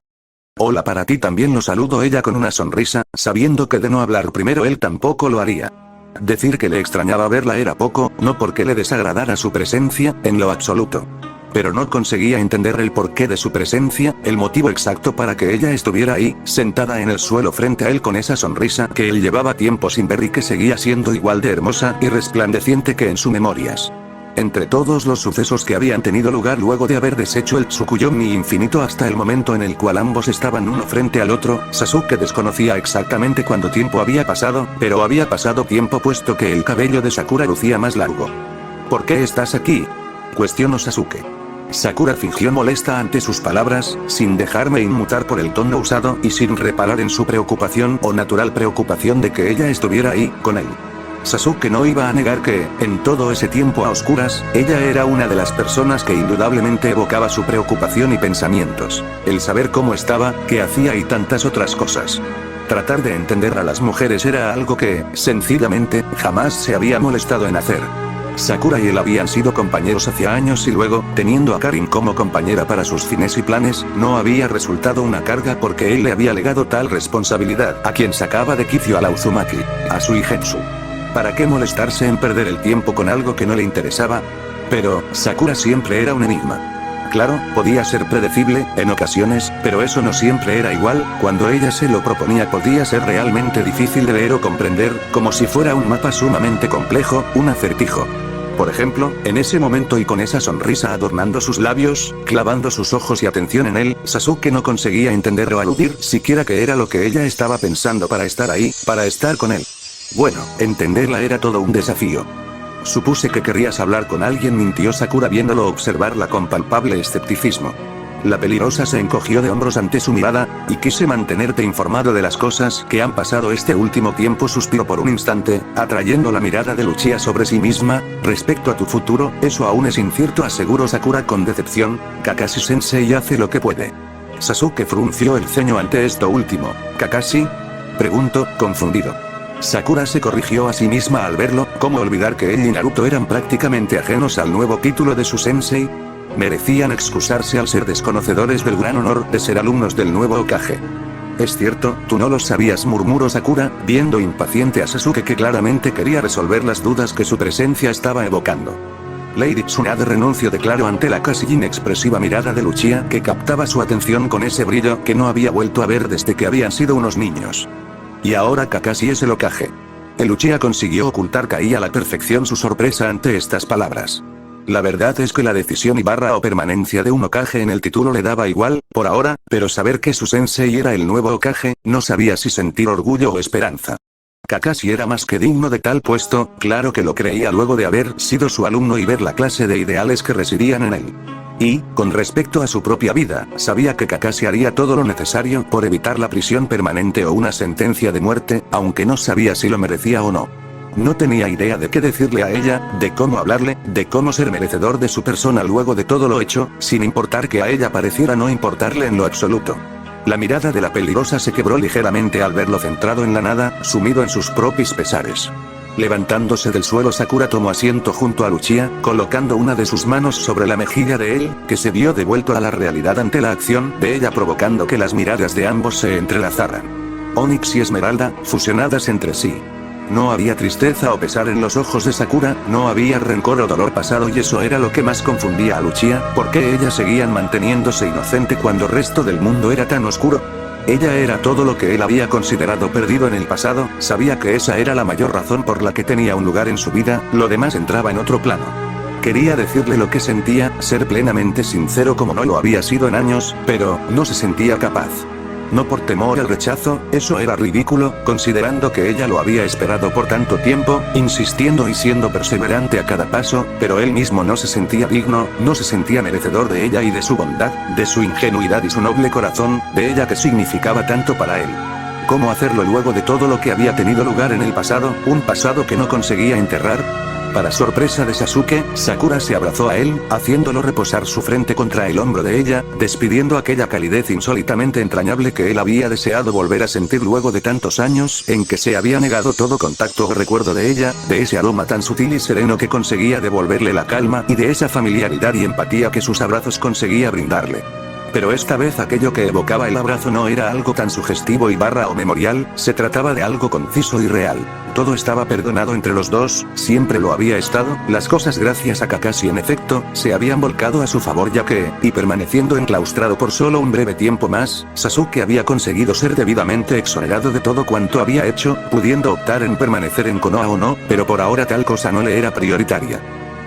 Hola, para ti también, lo saludó ella con una sonrisa, sabiendo que de no hablar primero él tampoco lo haría. Decir que le extrañaba verla era poco, no porque le desagradara su presencia, en lo absoluto. Pero no conseguía entender el porqué de su presencia, el motivo exacto para que ella estuviera ahí, sentada en el suelo frente a él con esa sonrisa que él llevaba tiempo sin ver y que seguía siendo igual de hermosa y resplandeciente que en sus memorias. Entre todos los sucesos que habían tenido lugar luego de haber deshecho el Tsukuyomi infinito hasta el momento en el cual ambos estaban uno frente al otro, Sasuke desconocía exactamente cuánto tiempo había pasado, pero había pasado tiempo puesto que el cabello de Sakura lucía más largo. ¿Por qué estás aquí?, cuestionó Sasuke. Sakura fingió molesta ante sus palabras, sin dejarme inmutar por el tono usado y sin reparar en su preocupación o natural preocupación de que ella estuviera ahí, con él. Sasuke no iba a negar que, en todo ese tiempo a oscuras, ella era una de las personas que indudablemente evocaba su preocupación y pensamientos. El saber cómo estaba, qué hacía y tantas otras cosas. Tratar de entender a las mujeres era algo que, sencillamente, jamás se había molestado en hacer. Sakura y él habían sido compañeros hacia años y luego, teniendo a Karin como compañera para sus fines y planes, no había resultado una carga porque él le había legado tal responsabilidad a quien sacaba de quicio a la Uzumaki, a su Igetsu. ¿Para qué molestarse en perder el tiempo con algo que no le interesaba? Pero, Sakura siempre era un enigma. Claro, podía ser predecible, en ocasiones, pero eso no siempre era igual, cuando ella se lo proponía podía ser realmente difícil de leer o comprender, como si fuera un mapa sumamente complejo, un acertijo. Por ejemplo, en ese momento y con esa sonrisa adornando sus labios, clavando sus ojos y atención en él, Sasuke no conseguía entender o aludir siquiera qué era lo que ella estaba pensando para estar ahí, para estar con él. Bueno, entenderla era todo un desafío. Supuse que querrías hablar con alguien, mintió Sakura viéndolo observarla con palpable escepticismo. La peligrosa se encogió de hombros ante su mirada, y quise mantenerte informado de las cosas que han pasado este último tiempo, suspiró por un instante, atrayendo la mirada de Luchia sobre sí misma. Respecto a tu futuro, eso aún es incierto, aseguró Sakura con decepción. Kakashi-sensei hace lo que puede. Sasuke frunció el ceño ante esto último. ¿Kakashi?, preguntó, confundido. Sakura se corrigió a sí misma al verlo. ¿Cómo olvidar que él y Naruto eran prácticamente ajenos al nuevo título de su sensei? Merecían excusarse al ser desconocedores del gran honor de ser alumnos del nuevo Hokage. Es cierto, tú no lo sabías, murmuró Sakura, viendo impaciente a Sasuke que claramente quería resolver las dudas que su presencia estaba evocando. Lady Tsunade renunció, declaró ante la casi inexpresiva mirada de Luchia, que captaba su atención con ese brillo que no había vuelto a ver desde que habían sido unos niños. Y ahora Kakashi es el Hokage. El Uchiha consiguió ocultar a la perfección su sorpresa ante estas palabras. La verdad es que la decisión o permanencia de un Hokage en el título le daba igual, por ahora, pero saber que su sensei era el nuevo Hokage, no sabía si sentir orgullo o esperanza. Kakashi era más que digno de tal puesto, claro que lo creía luego de haber sido su alumno y ver la clase de ideales que residían en él. Y, con respecto a su propia vida, sabía que Kakashi haría todo lo necesario por evitar la prisión permanente o una sentencia de muerte, aunque no sabía si lo merecía o no. No tenía idea de qué decirle a ella, de cómo hablarle, de cómo ser merecedor de su persona luego de todo lo hecho, sin importar que a ella pareciera no importarle en lo absoluto. La mirada de la peligrosa se quebró ligeramente al verlo centrado en la nada, sumido en sus propios pesares. Levantándose del suelo, Sakura tomó asiento junto a Luchia, colocando una de sus manos sobre la mejilla de él, que se vio devuelto a la realidad ante la acción de ella, provocando que las miradas de ambos se entrelazaran. Onix y Esmeralda, fusionadas entre sí. No había tristeza o pesar en los ojos de Sakura, no había rencor o dolor pasado, y eso era lo que más confundía a Luchia. ¿Por qué ellas seguían manteniéndose inocente cuando el resto del mundo era tan oscuro? Ella era todo lo que él había considerado perdido en el pasado, sabía que esa era la mayor razón por la que tenía un lugar en su vida, lo demás entraba en otro plano. Quería decirle lo que sentía, ser plenamente sincero como no lo había sido en años, pero no se sentía capaz. no por temor al rechazo, eso era ridículo, considerando que ella lo había esperado por tanto tiempo, insistiendo y siendo perseverante a cada paso, pero él mismo no se sentía digno, no se sentía merecedor de ella y de su bondad, de su ingenuidad y su noble corazón, de ella que significaba tanto para él. ¿Cómo hacerlo luego de todo lo que había tenido lugar en el pasado, un pasado que no conseguía enterrar? Para sorpresa de Sasuke, Sakura se abrazó a él, haciéndolo reposar su frente contra el hombro de ella, despidiendo aquella calidez insólitamente entrañable que él había deseado volver a sentir luego de tantos años en que se había negado todo contacto o recuerdo de ella, de ese aroma tan sutil y sereno que conseguía devolverle la calma y de esa familiaridad y empatía que sus abrazos conseguía brindarle. Pero esta vez aquello que evocaba el abrazo no era algo tan sugestivo y o memorial, se trataba de algo conciso y real. Todo estaba perdonado entre los dos, siempre lo había estado, las cosas gracias a Kakashi en efecto, se habían volcado a su favor ya que, y permaneciendo enclaustrado por solo un breve tiempo más, Sasuke había conseguido ser debidamente exonerado de todo cuanto había hecho, pudiendo optar en permanecer en Konoha o no, pero por ahora tal cosa no le era prioritaria.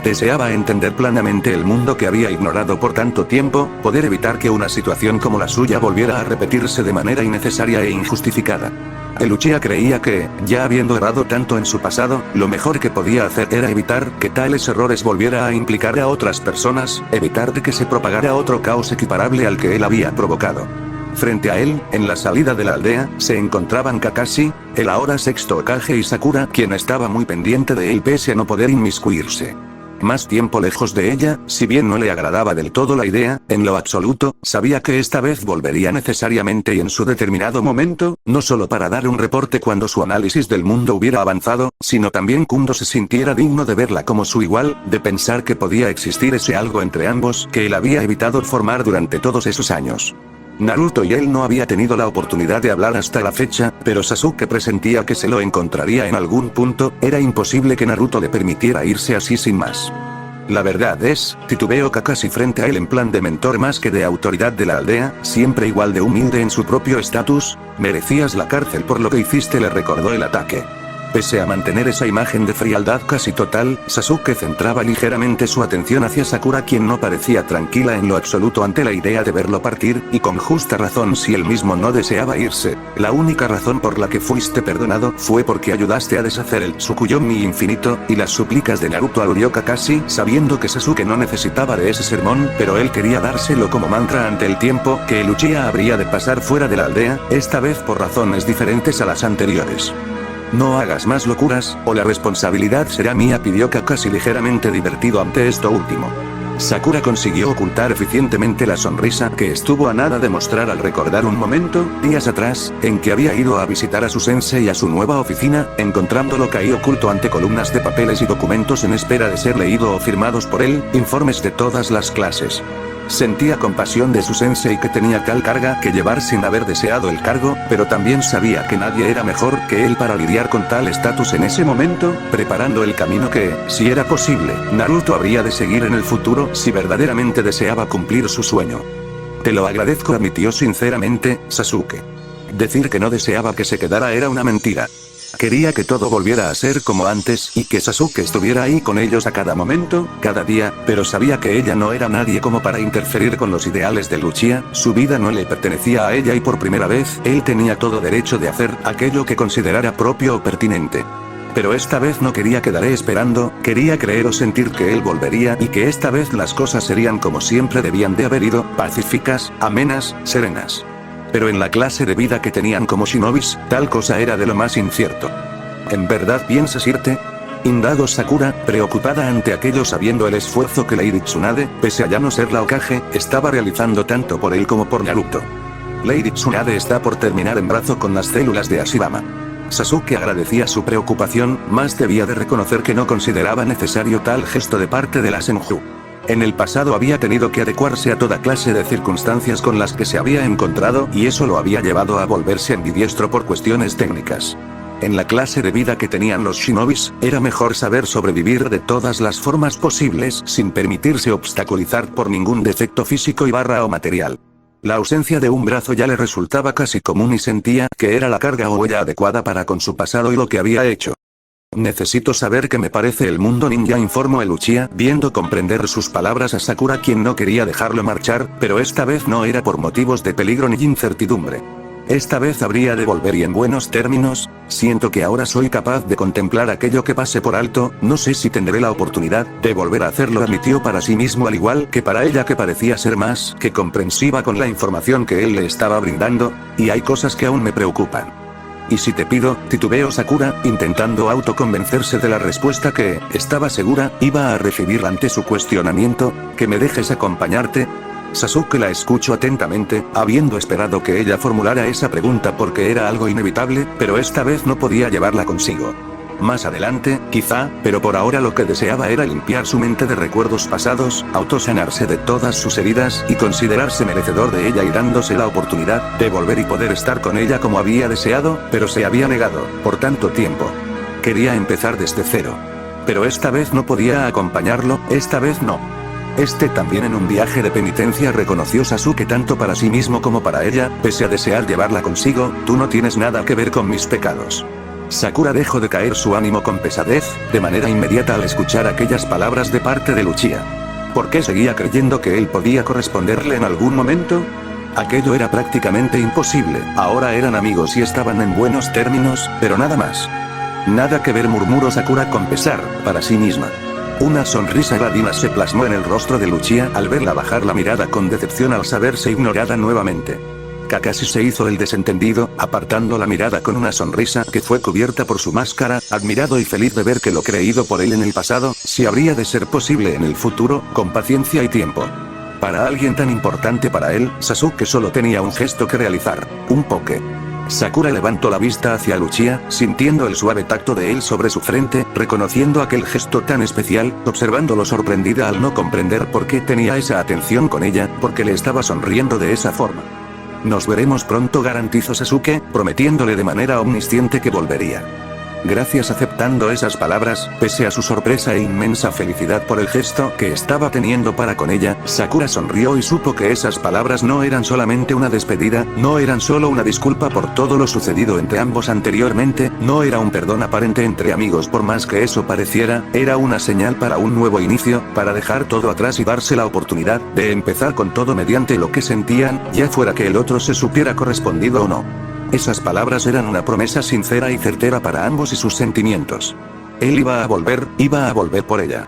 Deseaba entender plenamente el mundo que había ignorado por tanto tiempo, poder evitar que una situación como la suya volviera a repetirse de manera innecesaria e injustificada. El Uchiha creía que, ya habiendo errado tanto en su pasado, lo mejor que podía hacer era evitar que tales errores volviera a implicar a otras personas, evitar de que se propagara otro caos equiparable al que él había provocado. Frente a él, en la salida de la aldea, se encontraban Kakashi, el ahora sexto Hokage y Sakura, quien estaba muy pendiente de él pese a no poder inmiscuirse. Más tiempo lejos de ella, si bien no le agradaba del todo la idea, en lo absoluto, sabía que esta vez volvería necesariamente y en su determinado momento, no solo para dar un reporte cuando su análisis del mundo hubiera avanzado, sino también cuando se sintiera digno de verla como su igual, de pensar que podía existir ese algo entre ambos que él había evitado formar durante todos esos años. Naruto y él no había tenido la oportunidad de hablar hasta la fecha, pero Sasuke presentía que se lo encontraría en algún punto, era imposible que Naruto le permitiera irse así sin más. La verdad es, titubeó Kakashi frente a él en plan de mentor más que de autoridad de la aldea, siempre igual de humilde en su propio estatus, merecías la cárcel por lo que hiciste, le recordó el ataque. Pese a mantener esa imagen de frialdad casi total, Sasuke centraba ligeramente su atención hacia Sakura, quien no parecía tranquila en lo absoluto ante la idea de verlo partir, y con justa razón si él mismo no deseaba irse. La única razón por la que fuiste perdonado fue porque ayudaste a deshacer el Tsukuyomi infinito, y las súplicas de Naruto, aludió Kakashi, sabiendo que Sasuke no necesitaba de ese sermón, pero él quería dárselo como mantra ante el tiempo que el Uchiha habría de pasar fuera de la aldea, esta vez por razones diferentes a las anteriores. No hagas más locuras, o la responsabilidad será mía, pidió Kakashi ligeramente divertido ante esto último. Sakura consiguió ocultar eficientemente la sonrisa que estuvo a nada de mostrar al recordar un momento, días atrás, en que había ido a visitar a su sensei a su nueva oficina, encontrándolo caí oculto ante columnas de papeles y documentos en espera de ser leído o firmados por él, informes de todas las clases. Sentía compasión de su sensei que tenía tal carga que llevar sin haber deseado el cargo, pero también sabía que nadie era mejor que él para lidiar con tal estatus en ese momento, preparando el camino que, si era posible, Naruto habría de seguir en el futuro si verdaderamente deseaba cumplir su sueño. Te lo agradezco, admitió sinceramente, Sasuke. Decir que no deseaba que se quedara era una mentira. Quería que todo volviera a ser como antes y que Sasuke estuviera ahí con ellos a cada momento, cada día, pero sabía que ella no era nadie como para interferir con los ideales de Uchiha, su vida no le pertenecía a ella y por primera vez, él tenía todo derecho de hacer aquello que considerara propio o pertinente. Pero esta vez no quería quedaré esperando, quería creer o sentir que él volvería y que esta vez las cosas serían como siempre debían de haber ido, pacíficas, amenas, serenas. Pero en la clase de vida que tenían como shinobis, tal cosa era de lo más incierto. ¿En verdad piensas irte?, indagó Sakura, preocupada ante aquello sabiendo el esfuerzo que Lady Tsunade, pese a ya no ser la Hokage, estaba realizando tanto por él como por Naruto. Lady Tsunade está por terminar embarazo con las células de Ashirama. Sasuke agradecía su preocupación, más debía de reconocer que no consideraba necesario tal gesto de parte de la Senju. En el pasado había tenido que adecuarse a toda clase de circunstancias con las que se había encontrado y eso lo había llevado a volverse ambidiestro por cuestiones técnicas. En la clase de vida que tenían los shinobis, era mejor saber sobrevivir de todas las formas posibles sin permitirse obstaculizar por ningún defecto físico y o material. La ausencia de un brazo ya le resultaba casi común y sentía que era la carga o huella adecuada para con su pasado y lo que había hecho. Necesito saber qué me parece el mundo ninja, informó el Uchiha, viendo comprender sus palabras a Sakura, quien no quería dejarlo marchar, pero esta vez no era por motivos de peligro ni incertidumbre. Esta vez habría de volver y en buenos términos. Siento que ahora soy capaz de contemplar aquello que pase por alto, no sé si tendré la oportunidad de volver a hacerlo, admitió para sí mismo, al igual que para ella, que parecía ser más que comprensiva con la información que él le estaba brindando. Y hay cosas que aún me preocupan. ¿Y si te pido? Titubeó Sakura, intentando autoconvencerse de la respuesta que, estaba segura, iba a recibir ante su cuestionamiento, que me dejes acompañarte. Sasuke la escuchó atentamente, habiendo esperado que ella formulara esa pregunta porque era algo inevitable, pero esta vez no podía llevarla consigo. Más adelante, quizá, pero por ahora lo que deseaba era limpiar su mente de recuerdos pasados, autosanarse de todas sus heridas y considerarse merecedor de ella, y dándose la oportunidad de volver y poder estar con ella como había deseado, pero se había negado por tanto tiempo. Quería empezar desde cero. Pero esta vez no podía acompañarlo, esta vez no. También en un viaje de penitencia, reconoció Sasuke tanto para sí mismo como para ella, pese a desear llevarla consigo. Tú no tienes nada que ver con mis pecados. Sakura dejó de caer su ánimo con pesadez, de manera inmediata al escuchar aquellas palabras de parte de Luchia. ¿Por qué seguía creyendo que él podía corresponderle en algún momento? Aquello era prácticamente imposible. Ahora eran amigos y estaban en buenos términos, pero nada más. Nada que ver, murmuró Sakura con pesar, para sí misma. Una sonrisa ladina se plasmó en el rostro de Luchia al verla bajar la mirada con decepción al saberse ignorada nuevamente. Kakashi se hizo el desentendido, apartando la mirada con una sonrisa que fue cubierta por su máscara, admirado y feliz de ver que lo creído por él en el pasado, si habría de ser posible en el futuro, con paciencia y tiempo. Para alguien tan importante para él, Sasuke solo tenía un gesto que realizar, un poke. Sakura levantó la vista hacia Luchia, sintiendo el suave tacto de él sobre su frente, reconociendo aquel gesto tan especial, observándolo sorprendida al no comprender por qué tenía esa atención con ella, porque le estaba sonriendo de esa forma. Nos veremos pronto, garantizó Sasuke, prometiéndole de manera omnisciente que volvería. Gracias, aceptando esas palabras, pese a su sorpresa e inmensa felicidad por el gesto que estaba teniendo para con ella, Sakura sonrió y supo que esas palabras no eran solamente una despedida, no eran solo una disculpa por todo lo sucedido entre ambos anteriormente, no era un perdón aparente entre amigos por más que eso pareciera, era una señal para un nuevo inicio, para dejar todo atrás y darse la oportunidad de empezar con todo mediante lo que sentían, ya fuera que el otro se supiera correspondido o no. Esas palabras eran una promesa sincera y certera para ambos y sus sentimientos. Él iba a volver por ella.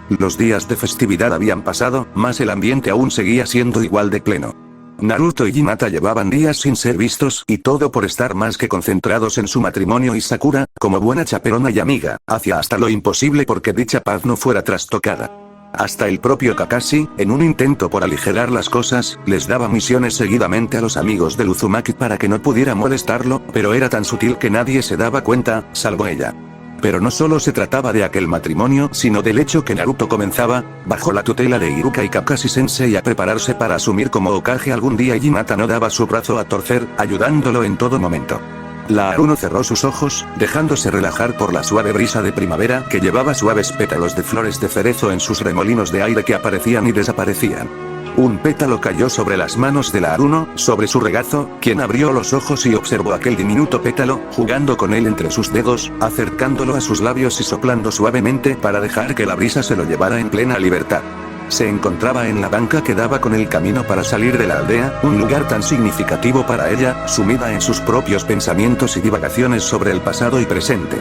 Los días de festividad habían pasado, mas el ambiente aún seguía siendo igual de pleno. Naruto y Hinata llevaban días sin ser vistos, y todo por estar más que concentrados en su matrimonio, y Sakura, como buena chaperona y amiga, hacía hasta lo imposible porque dicha paz no fuera trastocada. Hasta el propio Kakashi, en un intento por aligerar las cosas, les daba misiones seguidamente a los amigos del Uzumaki para que no pudiera molestarlo, pero era tan sutil que nadie se daba cuenta, salvo ella. Pero no solo se trataba de aquel matrimonio, sino del hecho que Naruto comenzaba, bajo la tutela de Iruka y Kakashi-sensei, a prepararse para asumir como Hokage algún día, y Hinata no daba su brazo a torcer, ayudándolo en todo momento. La Aruno cerró sus ojos, dejándose relajar por la suave brisa de primavera que llevaba suaves pétalos de flores de cerezo en sus remolinos de aire que aparecían y desaparecían. Un pétalo cayó sobre las manos de la Aruno, sobre su regazo, quien abrió los ojos y observó aquel diminuto pétalo, jugando con él entre sus dedos, acercándolo a sus labios y soplando suavemente para dejar que la brisa se lo llevara en plena libertad. Se encontraba en la banca que daba con el camino para salir de la aldea, un lugar tan significativo para ella, sumida en sus propios pensamientos y divagaciones sobre el pasado y presente.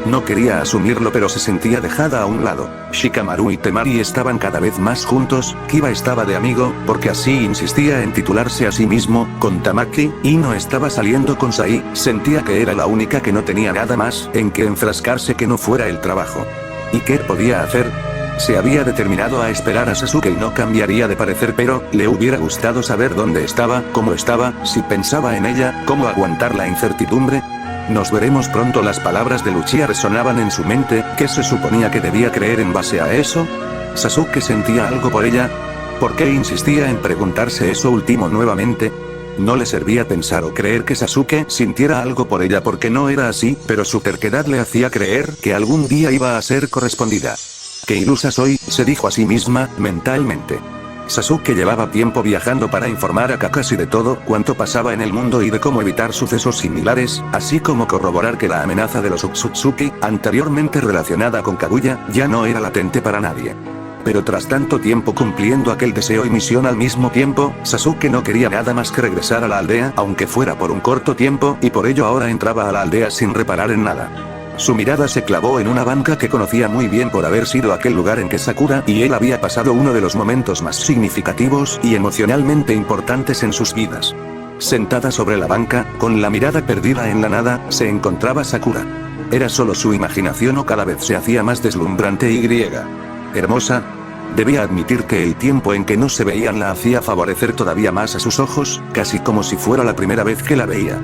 No quería asumirlo, pero se sentía dejada a un lado. Shikamaru y Temari estaban cada vez más juntos, Kiba estaba de amigo, porque así insistía en titularse a sí mismo, con Tamaki, y no estaba saliendo con Sai, sentía que era la única que no tenía nada más en que enfrascarse que no fuera el trabajo. ¿Y qué podía hacer? Se había determinado a esperar a Sasuke y no cambiaría de parecer, pero le hubiera gustado saber dónde estaba, cómo estaba, si pensaba en ella, cómo aguantar la incertidumbre. Nos veremos pronto. Las palabras de Luchia resonaban en su mente. ¿Qué se suponía que debía creer en base a eso? ¿Sasuke sentía algo por ella? ¿Por qué insistía en preguntarse eso último nuevamente? No le servía pensar o creer que Sasuke sintiera algo por ella, porque no era así, pero su terquedad le hacía creer que algún día iba a ser correspondida. «Qué ilusa soy», se dijo a sí misma, mentalmente. Sasuke llevaba tiempo viajando para informar a Kakashi de todo cuanto pasaba en el mundo y de cómo evitar sucesos similares, así como corroborar que la amenaza de los Otsutsuki, anteriormente relacionada con Kaguya, ya no era latente para nadie. Pero tras tanto tiempo cumpliendo aquel deseo y misión al mismo tiempo, Sasuke no quería nada más que regresar a la aldea, aunque fuera por un corto tiempo, y por ello ahora entraba a la aldea sin reparar en nada. Su mirada se clavó en una banca que conocía muy bien por haber sido aquel lugar en que Sakura y él había pasado uno de los momentos más significativos y emocionalmente importantes en sus vidas. Sentada sobre la banca, con la mirada perdida en la nada, se encontraba Sakura. ¿Era solo su imaginación o cada vez se hacía más deslumbrante y griega? ¿Hermosa? Debía admitir que el tiempo en que no se veían la hacía favorecer todavía más a sus ojos, casi como si fuera la primera vez que la veía.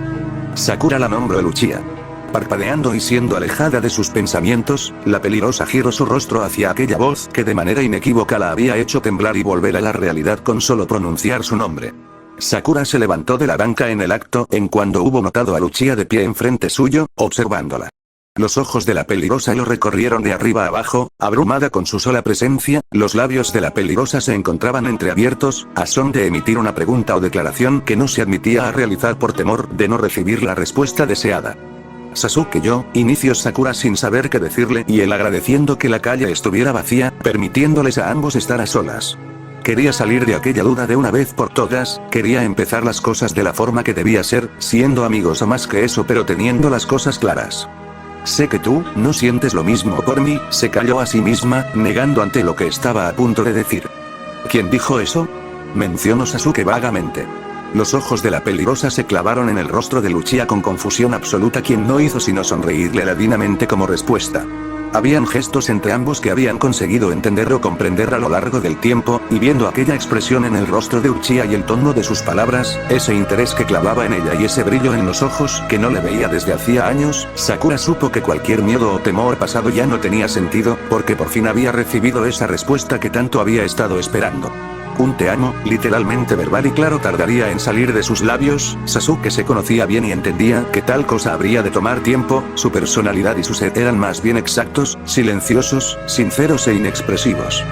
Sakura la nombró Luchia. Parpadeando y siendo alejada de sus pensamientos, la peligrosa giró su rostro hacia aquella voz que de manera inequívoca la había hecho temblar y volver a la realidad con solo pronunciar su nombre. Sakura se levantó de la banca en el acto en cuando hubo notado a Luchia de pie enfrente suyo, observándola. Los ojos de la peligrosa lo recorrieron de arriba a abajo, abrumada con su sola presencia, los labios de la peligrosa se encontraban entreabiertos, a son de emitir una pregunta o declaración que no se admitía a realizar por temor de no recibir la respuesta deseada. Sasuke inició Sakura sin saber qué decirle y él agradeciendo que la calle estuviera vacía, permitiéndoles a ambos estar a solas. Quería salir de aquella duda de una vez por todas, quería empezar las cosas de la forma que debía ser, siendo amigos o más que eso pero teniendo las cosas claras. Sé que tú, no sientes lo mismo por mí, se calló a sí misma, negando ante lo que estaba a punto de decir. ¿Quién dijo eso? Mencionó Sasuke vagamente. Los ojos de la peligrosa se clavaron en el rostro de Luchia con confusión absoluta, quien no hizo sino sonreírle ladinamente como respuesta. Habían gestos entre ambos que habían conseguido entender o comprender a lo largo del tiempo, y viendo aquella expresión en el rostro de Uchiha y el tono de sus palabras, ese interés que clavaba en ella y ese brillo en los ojos que no le veía desde hacía años, Sakura supo que cualquier miedo o temor pasado ya no tenía sentido, porque por fin había recibido esa respuesta que tanto había estado esperando. Un te amo, literalmente verbal y claro, tardaría en salir de sus labios. Sasuke se conocía bien y entendía que tal cosa habría de tomar tiempo, su personalidad y su ser eran más bien exactos, silenciosos, sinceros e inexpresivos.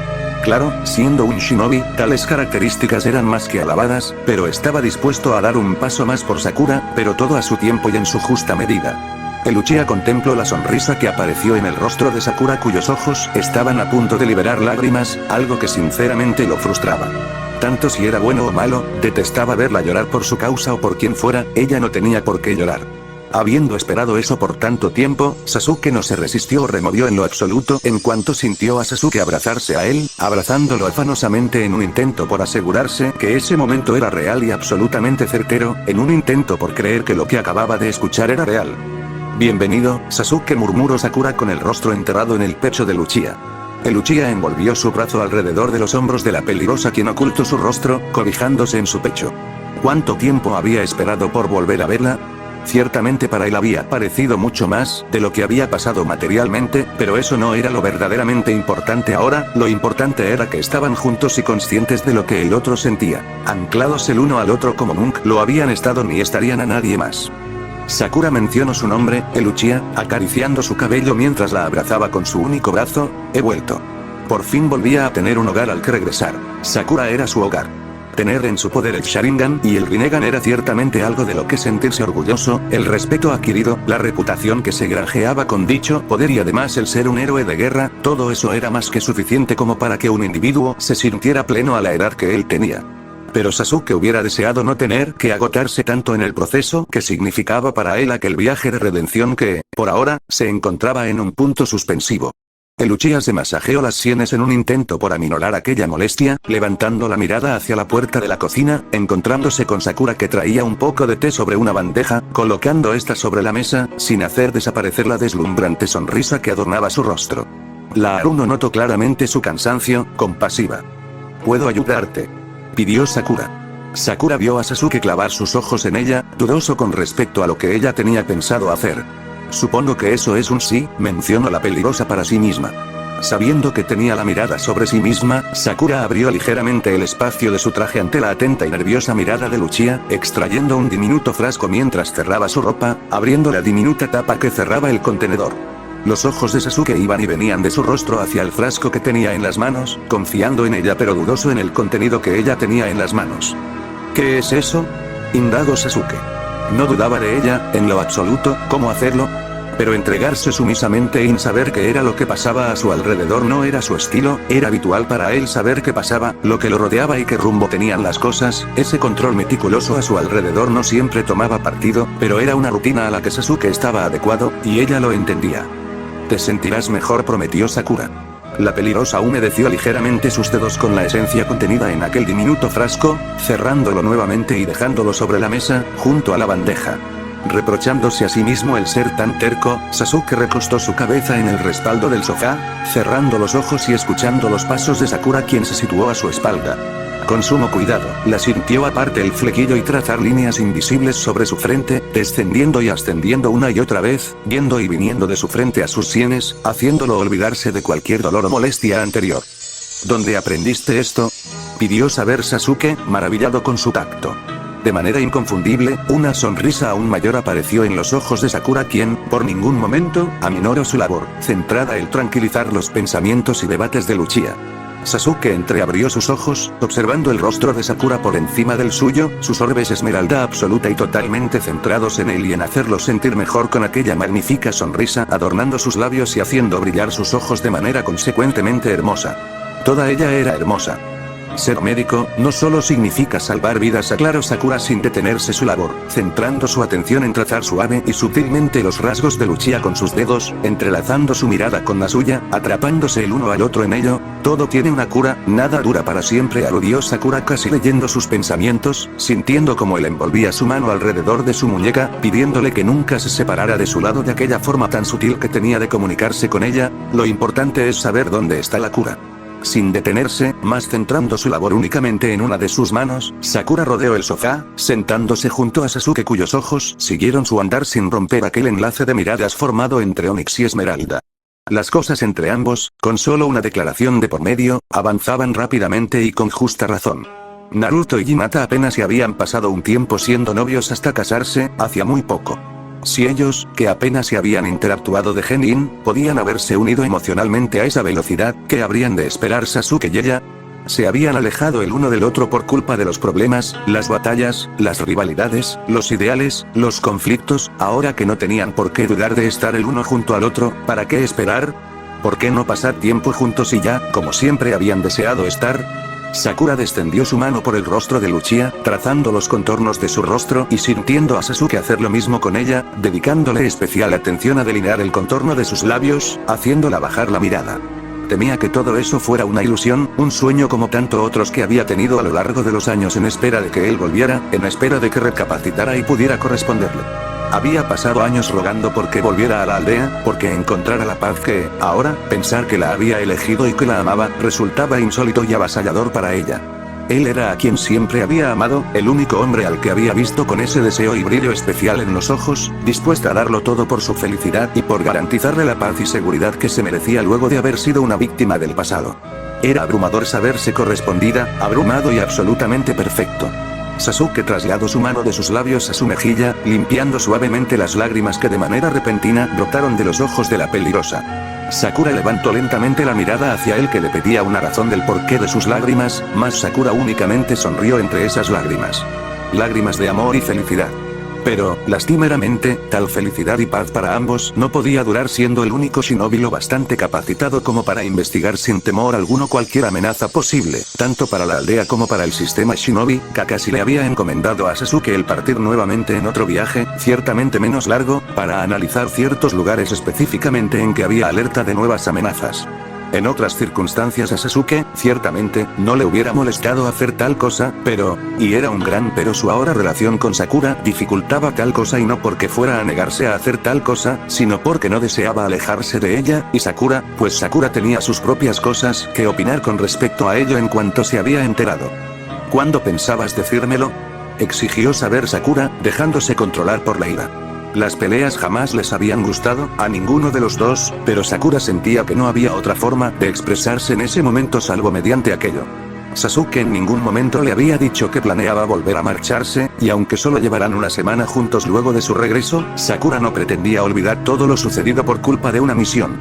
Claro, siendo un shinobi, tales características eran más que alabadas, pero estaba dispuesto a dar un paso más por Sakura, pero todo a su tiempo y en su justa medida. El Uchiha contempló la sonrisa que apareció en el rostro de Sakura, cuyos ojos estaban a punto de liberar lágrimas, algo que sinceramente lo frustraba. Tanto si era bueno o malo, detestaba verla llorar por su causa o por quien fuera, ella no tenía por qué llorar. Habiendo esperado eso por tanto tiempo, Sasuke no se resistió o removió en lo absoluto en cuanto sintió a Sasuke abrazarse a él, abrazándolo afanosamente en un intento por asegurarse que ese momento era real y absolutamente certero, en un intento por creer que lo que acababa de escuchar era real. Bienvenido, Sasuke, murmuró Sakura con el rostro enterrado en el pecho de Luchia. El Uchiha envolvió su brazo alrededor de los hombros de la peligrosa, quien ocultó su rostro, cobijándose en su pecho. ¿Cuánto tiempo había esperado por volver a verla? Ciertamente para él había parecido mucho más de lo que había pasado materialmente, pero eso no era lo verdaderamente importante ahora, lo importante era que estaban juntos y conscientes de lo que el otro sentía, anclados el uno al otro como nunca lo habían estado ni estarían a nadie más. Sakura mencionó su nombre, el Uchiha, acariciando su cabello mientras la abrazaba con su único brazo. He vuelto. Por fin volvía a tener un hogar al que regresar. Sakura era su hogar. Tener en su poder el Sharingan y el Rinnegan era ciertamente algo de lo que sentirse orgulloso, el respeto adquirido, la reputación que se granjeaba con dicho poder y además el ser un héroe de guerra, todo eso era más que suficiente como para que un individuo se sintiera pleno a la edad que él tenía. Pero Sasuke hubiera deseado no tener que agotarse tanto en el proceso que significaba para él aquel viaje de redención que, por ahora, se encontraba en un punto suspensivo. El Uchiha se masajeó las sienes en un intento por aminorar aquella molestia, levantando la mirada hacia la puerta de la cocina, encontrándose con Sakura que traía un poco de té sobre una bandeja, colocando esta sobre la mesa, sin hacer desaparecer la deslumbrante sonrisa que adornaba su rostro. La Haruno notó claramente su cansancio, compasiva. ¿Puedo ayudarte?, pidió Sakura. Sakura vio a Sasuke clavar sus ojos en ella, dudoso con respecto a lo que ella tenía pensado hacer. Supongo que eso es un sí, mencionó la peligrosa para sí misma. Sabiendo que tenía la mirada sobre sí misma, Sakura abrió ligeramente el espacio de su traje ante la atenta y nerviosa mirada de Luchia, extrayendo un diminuto frasco mientras cerraba su ropa, abriendo la diminuta tapa que cerraba el contenedor. Los ojos de Sasuke iban y venían de su rostro hacia el frasco que tenía en las manos, confiando en ella pero dudoso en el contenido que ella tenía en las manos. ¿Qué es eso?, indagó Sasuke. No dudaba de ella, en lo absoluto. ¿Cómo hacerlo? Pero entregarse sumisamente sin saber qué era lo que pasaba a su alrededor no era su estilo, era habitual para él saber qué pasaba, lo que lo rodeaba y qué rumbo tenían las cosas, ese control meticuloso a su alrededor no siempre tomaba partido, pero era una rutina a la que Sasuke estaba adecuado, y ella lo entendía. Te sentirás mejor, prometió Sakura. La peligrosa humedeció ligeramente sus dedos con la esencia contenida en aquel diminuto frasco, cerrándolo nuevamente y dejándolo sobre la mesa, junto a la bandeja. Reprochándose a sí mismo el ser tan terco, Sasuke recostó su cabeza en el respaldo del sofá, cerrando los ojos y escuchando los pasos de Sakura, quien se situó a su espalda. Con sumo cuidado, la sintió aparte el flequillo y trazar líneas invisibles sobre su frente, descendiendo y ascendiendo una y otra vez, yendo y viniendo de su frente a sus sienes, haciéndolo olvidarse de cualquier dolor o molestia anterior. ¿Dónde aprendiste esto?, pidió saber Sasuke, maravillado con su tacto. De manera inconfundible, una sonrisa aún mayor apareció en los ojos de Sakura, quien, por ningún momento, aminoró su labor, centrada en tranquilizar los pensamientos y debates de Uchiha. Sasuke entreabrió sus ojos, observando el rostro de Sakura por encima del suyo, sus orbes esmeralda absoluta y totalmente centrados en él y en hacerlo sentir mejor con aquella magnífica sonrisa adornando sus labios y haciendo brillar sus ojos de manera consecuentemente hermosa. Toda ella era hermosa. Ser médico, no solo significa salvar vidas, aclaró Sakura sin detenerse su labor, centrando su atención en trazar suave y sutilmente los rasgos de Uchiha con sus dedos, entrelazando su mirada con la suya, atrapándose el uno al otro en ello. Todo tiene una cura, nada dura para siempre, aludió Sakura casi leyendo sus pensamientos, sintiendo como él envolvía su mano alrededor de su muñeca, pidiéndole que nunca se separara de su lado de aquella forma tan sutil que tenía de comunicarse con ella. Lo importante es saber dónde está la cura. Sin detenerse, más centrando su labor únicamente en una de sus manos, Sakura rodeó el sofá, sentándose junto a Sasuke, cuyos ojos siguieron su andar sin romper aquel enlace de miradas formado entre Onix y Esmeralda. Las cosas entre ambos, con solo una declaración de por medio, avanzaban rápidamente y con justa razón. Naruto y Hinata apenas se habían pasado un tiempo siendo novios hasta casarse, hacía muy poco. Si ellos, que apenas se habían interactuado de genin, podían haberse unido emocionalmente a esa velocidad, ¿qué habrían de esperar Sasuke y ella? Se habían alejado el uno del otro por culpa de los problemas, las batallas, las rivalidades, los ideales, los conflictos. Ahora que no tenían por qué dudar de estar el uno junto al otro, ¿para qué esperar? ¿Por qué no pasar tiempo juntos y ya, como siempre habían deseado estar? Sakura descendió su mano por el rostro de Uchiha, trazando los contornos de su rostro y sintiendo a Sasuke hacer lo mismo con ella, dedicándole especial atención a delinear el contorno de sus labios, haciéndola bajar la mirada. Temía que todo eso fuera una ilusión, un sueño como tanto otros que había tenido a lo largo de los años en espera de que él volviera, en espera de que recapacitara y pudiera corresponderle. Había pasado años rogando por que volviera a la aldea, porque encontrara la paz que, ahora, pensar que la había elegido y que la amaba, resultaba insólito y avasallador para ella. Él era a quien siempre había amado, el único hombre al que había visto con ese deseo y brillo especial en los ojos, dispuesta a darlo todo por su felicidad y por garantizarle la paz y seguridad que se merecía luego de haber sido una víctima del pasado. Era abrumador saberse correspondida, abrumado y absolutamente perfecto. Sasuke trasladó su mano de sus labios a su mejilla, limpiando suavemente las lágrimas que de manera repentina brotaron de los ojos de la peligrosa. Sakura levantó lentamente la mirada hacia él, que le pedía una razón del porqué de sus lágrimas, mas Sakura únicamente sonrió entre esas lágrimas. Lágrimas de amor y felicidad. Pero, lastimeramente, tal felicidad y paz para ambos no podía durar, siendo el único shinobi lo bastante capacitado como para investigar sin temor alguno cualquier amenaza posible, tanto para la aldea como para el sistema shinobi. Kakashi le había encomendado a Sasuke el partir nuevamente en otro viaje, ciertamente menos largo, para analizar ciertos lugares específicamente en que había alerta de nuevas amenazas. En otras circunstancias a Sasuke, ciertamente, no le hubiera molestado hacer tal cosa, pero, y era un gran pero, su ahora relación con Sakura dificultaba tal cosa, y no porque fuera a negarse a hacer tal cosa, sino porque no deseaba alejarse de ella, y Sakura, pues Sakura tenía sus propias cosas que opinar con respecto a ello en cuanto se había enterado. ¿Cuándo pensabas decírmelo?, exigió saber Sakura, dejándose controlar por la ira. Las peleas jamás les habían gustado a ninguno de los dos, pero Sakura sentía que no había otra forma de expresarse en ese momento salvo mediante aquello. Sasuke en ningún momento le había dicho que planeaba volver a marcharse, y aunque solo llevarán una semana juntos luego de su regreso, Sakura no pretendía olvidar todo lo sucedido por culpa de una misión.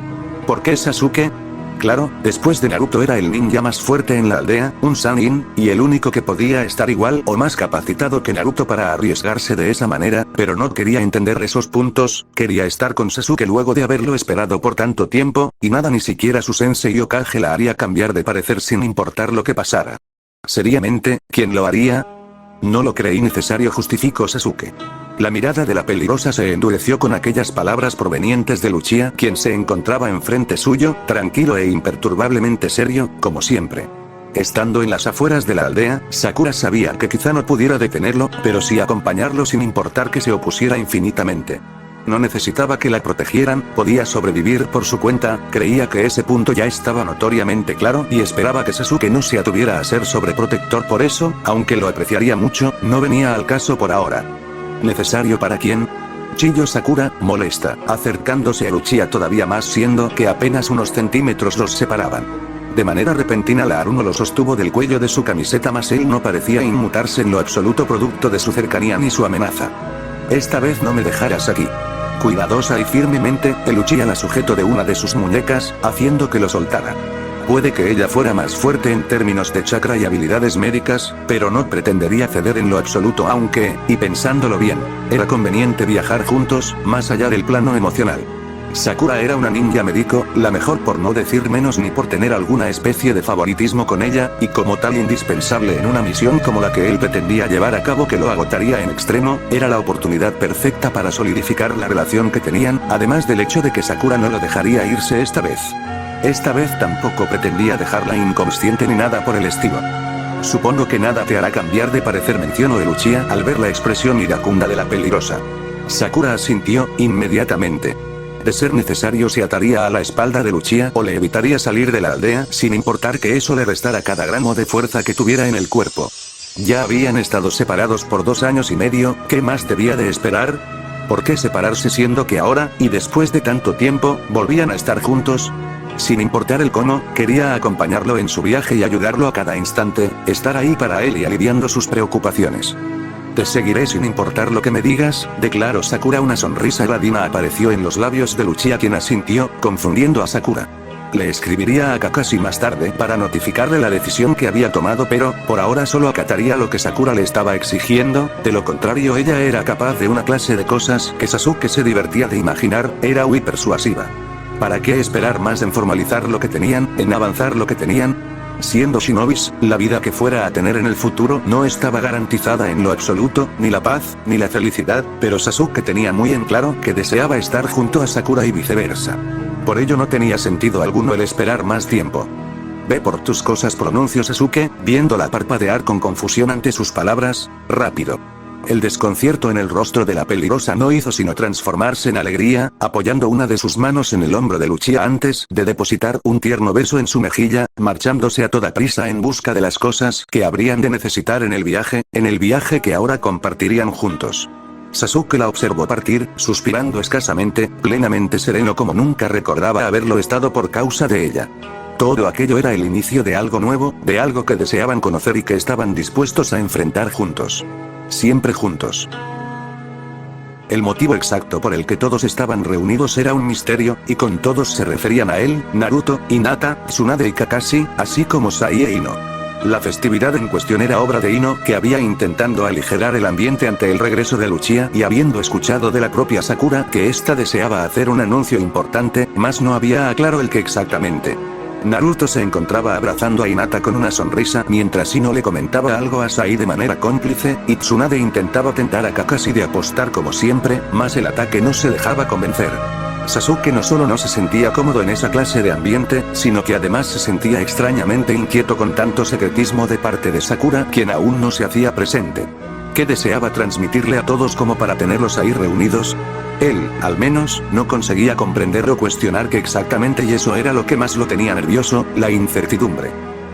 ¿Por qué Sasuke? Claro, después de Naruto era el ninja más fuerte en la aldea, un Sannin, y el único que podía estar igual o más capacitado que Naruto para arriesgarse de esa manera, pero no quería entender esos puntos, quería estar con Sasuke luego de haberlo esperado por tanto tiempo, y nada ni siquiera su sensei Hokage la haría cambiar de parecer sin importar lo que pasara. Seriamente, ¿quién lo haría? No lo creí necesario, justificó Sasuke. La mirada de la peligrosa se endureció con aquellas palabras provenientes de Uchiha, quien se encontraba enfrente suyo, tranquilo e imperturbablemente serio, como siempre. Estando en las afueras de la aldea, Sakura sabía que quizá no pudiera detenerlo, pero sí acompañarlo sin importar que se opusiera infinitamente. No necesitaba que la protegieran, podía sobrevivir por su cuenta, creía que ese punto ya estaba notoriamente claro y esperaba que Sasuke no se atuviera a ser sobreprotector por eso, aunque lo apreciaría mucho, no venía al caso por ahora. ¿Necesario para quién? Chilló Sakura, molesta, acercándose a Uchiha todavía más siendo que apenas unos centímetros los separaban. De manera repentina la Aruno lo sostuvo del cuello de su camiseta, mas él no parecía inmutarse en lo absoluto producto de su cercanía ni su amenaza. Esta vez no me dejarás aquí. Cuidadosa y firmemente, el Uchiha la sujetó de una de sus muñecas, haciendo que lo soltara. Puede que ella fuera más fuerte en términos de chakra y habilidades médicas, pero no pretendería ceder en lo absoluto aunque, y pensándolo bien, era conveniente viajar juntos, más allá del plano emocional. Sakura era una ninja médico, la mejor por no decir menos ni por tener alguna especie de favoritismo con ella, y como tal indispensable en una misión como la que él pretendía llevar a cabo que lo agotaría en extremo, era la oportunidad perfecta para solidificar la relación que tenían, además del hecho de que Sakura no lo dejaría irse esta vez. Esta vez tampoco pretendía dejarla inconsciente ni nada por el estilo. Supongo que nada te hará cambiar de parecer, mencionó el Uchiha al ver la expresión iracunda de la peligrosa. Sakura asintió, inmediatamente. De ser necesario se ataría a la espalda de Uchiha o le evitaría salir de la aldea sin importar que eso le restara cada gramo de fuerza que tuviera en el cuerpo. Ya habían estado separados por 2 años y medio, ¿qué más debía de esperar? ¿Por qué separarse siendo que ahora, y después de tanto tiempo, volvían a estar juntos? Sin importar el cómo, quería acompañarlo en su viaje y ayudarlo a cada instante, estar ahí para él y aliviando sus preocupaciones. Te seguiré sin importar lo que me digas, declaró Sakura. Una sonrisa ladina apareció en los labios de Uchiha, quien asintió, confundiendo a Sakura. Le escribiría a Kakashi más tarde para notificarle la decisión que había tomado, pero, por ahora solo acataría lo que Sakura le estaba exigiendo, de lo contrario ella era capaz de una clase de cosas que Sasuke se divertía de imaginar, era muy persuasiva. ¿Para qué esperar más en formalizar lo que tenían, en avanzar lo que tenían? Siendo shinobis, la vida que fuera a tener en el futuro no estaba garantizada en lo absoluto, ni la paz, ni la felicidad, pero Sasuke tenía muy en claro que deseaba estar junto a Sakura y viceversa. Por ello no tenía sentido alguno el esperar más tiempo. Ve por tus cosas, pronunció Sasuke, viéndola parpadear con confusión ante sus palabras, rápido. El desconcierto en el rostro de la peligrosa no hizo sino transformarse en alegría, apoyando una de sus manos en el hombro de Uchiha antes de depositar un tierno beso en su mejilla, marchándose a toda prisa en busca de las cosas que habrían de necesitar en el viaje que ahora compartirían juntos. Sasuke la observó partir, suspirando escasamente, plenamente sereno como nunca recordaba haberlo estado por causa de ella. Todo aquello era el inicio de algo nuevo, de algo que deseaban conocer y que estaban dispuestos a enfrentar juntos. Siempre juntos. El motivo exacto por el que todos estaban reunidos era un misterio, y con todos se referían a él, Naruto, Hinata, Tsunade y Kakashi, así como Sai e Ino. La festividad en cuestión era obra de Ino, que había intentando aligerar el ambiente ante el regreso de Uchiha y habiendo escuchado de la propia Sakura que ésta deseaba hacer un anuncio importante, mas no había aclarado el que exactamente. Naruto se encontraba abrazando a Hinata con una sonrisa mientras Ino le comentaba algo a Sai de manera cómplice, y Tsunade intentaba tentar a Kakashi de apostar como siempre, mas el ataque no se dejaba convencer. Sasuke no solo no se sentía cómodo en esa clase de ambiente, sino que además se sentía extrañamente inquieto con tanto secretismo de parte de Sakura, quien aún no se hacía presente. ¿Qué deseaba transmitirle a todos como para tenerlos ahí reunidos? Él, al menos, no conseguía comprender o cuestionar qué exactamente, y eso era lo que más lo tenía nervioso, la incertidumbre.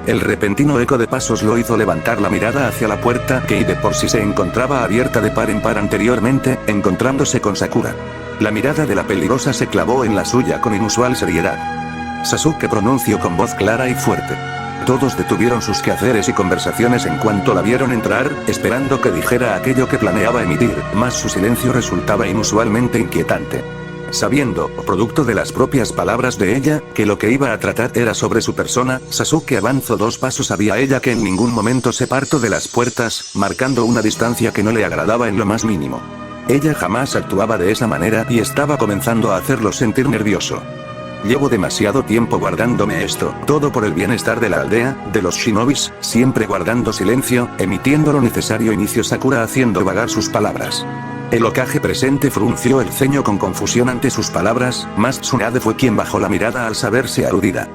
El repentino eco de pasos lo hizo levantar la mirada hacia la puerta que de por sí se encontraba abierta de par en par anteriormente, encontrándose con Sakura. La mirada de la peligrosa se clavó en la suya con inusual seriedad. Sasuke pronunció con voz clara y fuerte. Todos detuvieron sus quehaceres y conversaciones en cuanto la vieron entrar, esperando que dijera aquello que planeaba emitir, mas su silencio resultaba inusualmente inquietante. Sabiendo, producto de las propias palabras de ella, que lo que iba a tratar era sobre su persona, Sasuke avanzó 2 pasos hacia ella que en ningún momento se apartó de las puertas, marcando una distancia que no le agradaba en lo más mínimo. Ella jamás actuaba de esa manera y estaba comenzando a hacerlo sentir nervioso. Llevo demasiado tiempo guardándome esto, todo por el bienestar de la aldea, de los shinobis, siempre guardando silencio, emitiendo lo necesario, inició Sakura haciendo vagar sus palabras. El Hokage presente frunció el ceño con confusión ante sus palabras, mas Tsunade fue quien bajó la mirada al saberse aludida.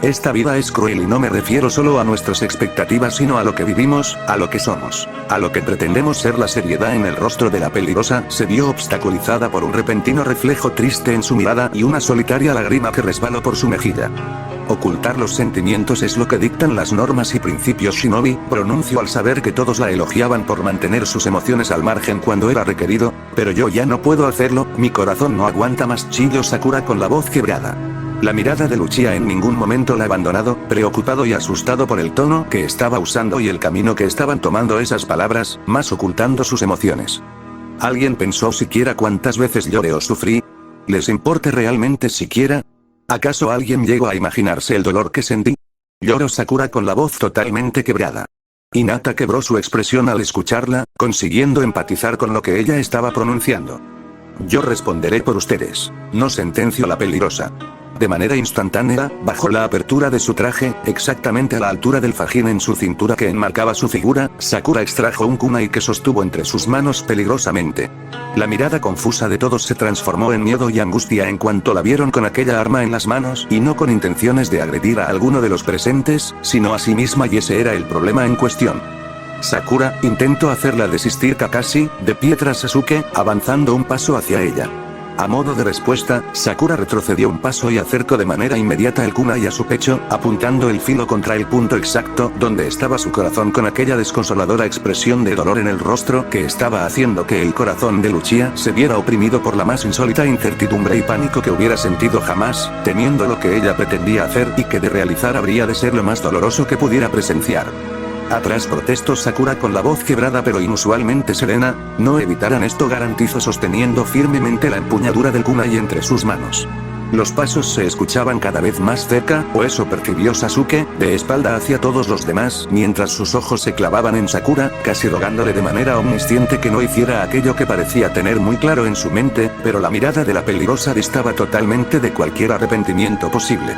Esta vida es cruel y no me refiero solo a nuestras expectativas sino a lo que vivimos, a lo que somos, a lo que pretendemos ser. La seriedad en el rostro de la peligrosa se vio obstaculizada por un repentino reflejo triste en su mirada y una solitaria lágrima que resbaló por su mejilla. Ocultar los sentimientos es lo que dictan las normas y principios shinobi, pronunció al saber que todos la elogiaban por mantener sus emociones al margen cuando era requerido, pero yo ya no puedo hacerlo, mi corazón no aguanta más, chilló Sakura con la voz quebrada. La mirada de Uchiha en ningún momento la ha abandonado, preocupado y asustado por el tono que estaba usando y el camino que estaban tomando esas palabras, más ocultando sus emociones. ¿Alguien pensó siquiera cuántas veces lloré o sufrí? ¿Les importa realmente siquiera? ¿Acaso alguien llegó a imaginarse el dolor que sentí? Lloró Sakura con la voz totalmente quebrada. Hinata quebró su expresión al escucharla, consiguiendo empatizar con lo que ella estaba pronunciando. Yo responderé por ustedes, no, sentenció la peligrosa. De manera instantánea, bajó la apertura de su traje, exactamente a la altura del fajín en su cintura que enmarcaba su figura. Sakura extrajo un kunai que sostuvo entre sus manos peligrosamente. La mirada confusa de todos se transformó en miedo y angustia en cuanto la vieron con aquella arma en las manos y no con intenciones de agredir a alguno de los presentes, sino a sí misma, y ese era el problema en cuestión. Sakura, intentó hacerla desistir Kakashi, de pie tras Sasuke, avanzando un paso hacia ella. A modo de respuesta, Sakura retrocedió un paso y acercó de manera inmediata el kunai a su pecho, apuntando el filo contra el punto exacto donde estaba su corazón, con aquella desconsoladora expresión de dolor en el rostro que estaba haciendo que el corazón de Uchiha se viera oprimido por la más insólita incertidumbre y pánico que hubiera sentido jamás, temiendo lo que ella pretendía hacer y que de realizar habría de ser lo más doloroso que pudiera presenciar. Atrás, protestó Sakura con la voz quebrada pero inusualmente serena, no evitarán esto, garantizó sosteniendo firmemente la empuñadura del kunai entre sus manos. Los pasos se escuchaban cada vez más cerca, o eso percibió Sasuke, de espalda hacia todos los demás, mientras sus ojos se clavaban en Sakura, casi rogándole de manera omnisciente que no hiciera aquello que parecía tener muy claro en su mente, pero la mirada de la peligrosa distaba totalmente de cualquier arrepentimiento posible.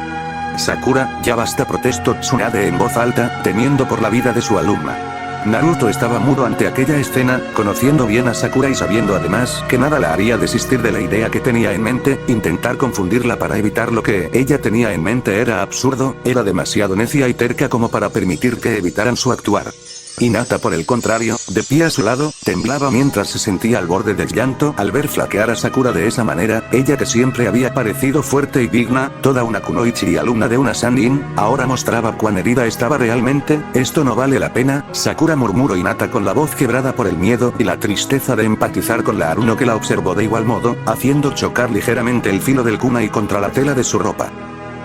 Sakura, ya basta, protestó Tsunade en voz alta, temiendo por la vida de su alumna. Naruto estaba mudo ante aquella escena, conociendo bien a Sakura y sabiendo además que nada la haría desistir de la idea que tenía en mente. Intentar confundirla para evitar lo que ella tenía en mente era absurdo, era demasiado necia y terca como para permitir que evitaran su actuar. Hinata, por el contrario, de pie a su lado, temblaba mientras se sentía al borde del llanto al ver flaquear a Sakura de esa manera. Ella, que siempre había parecido fuerte y digna, toda una kunoichi y alumna de una Sannin, ahora mostraba cuán herida estaba realmente. Esto no vale la pena, Sakura, murmuró Hinata con la voz quebrada por el miedo y la tristeza de empatizar con la Aruno, que la observó de igual modo, haciendo chocar ligeramente el filo del kunai contra la tela de su ropa.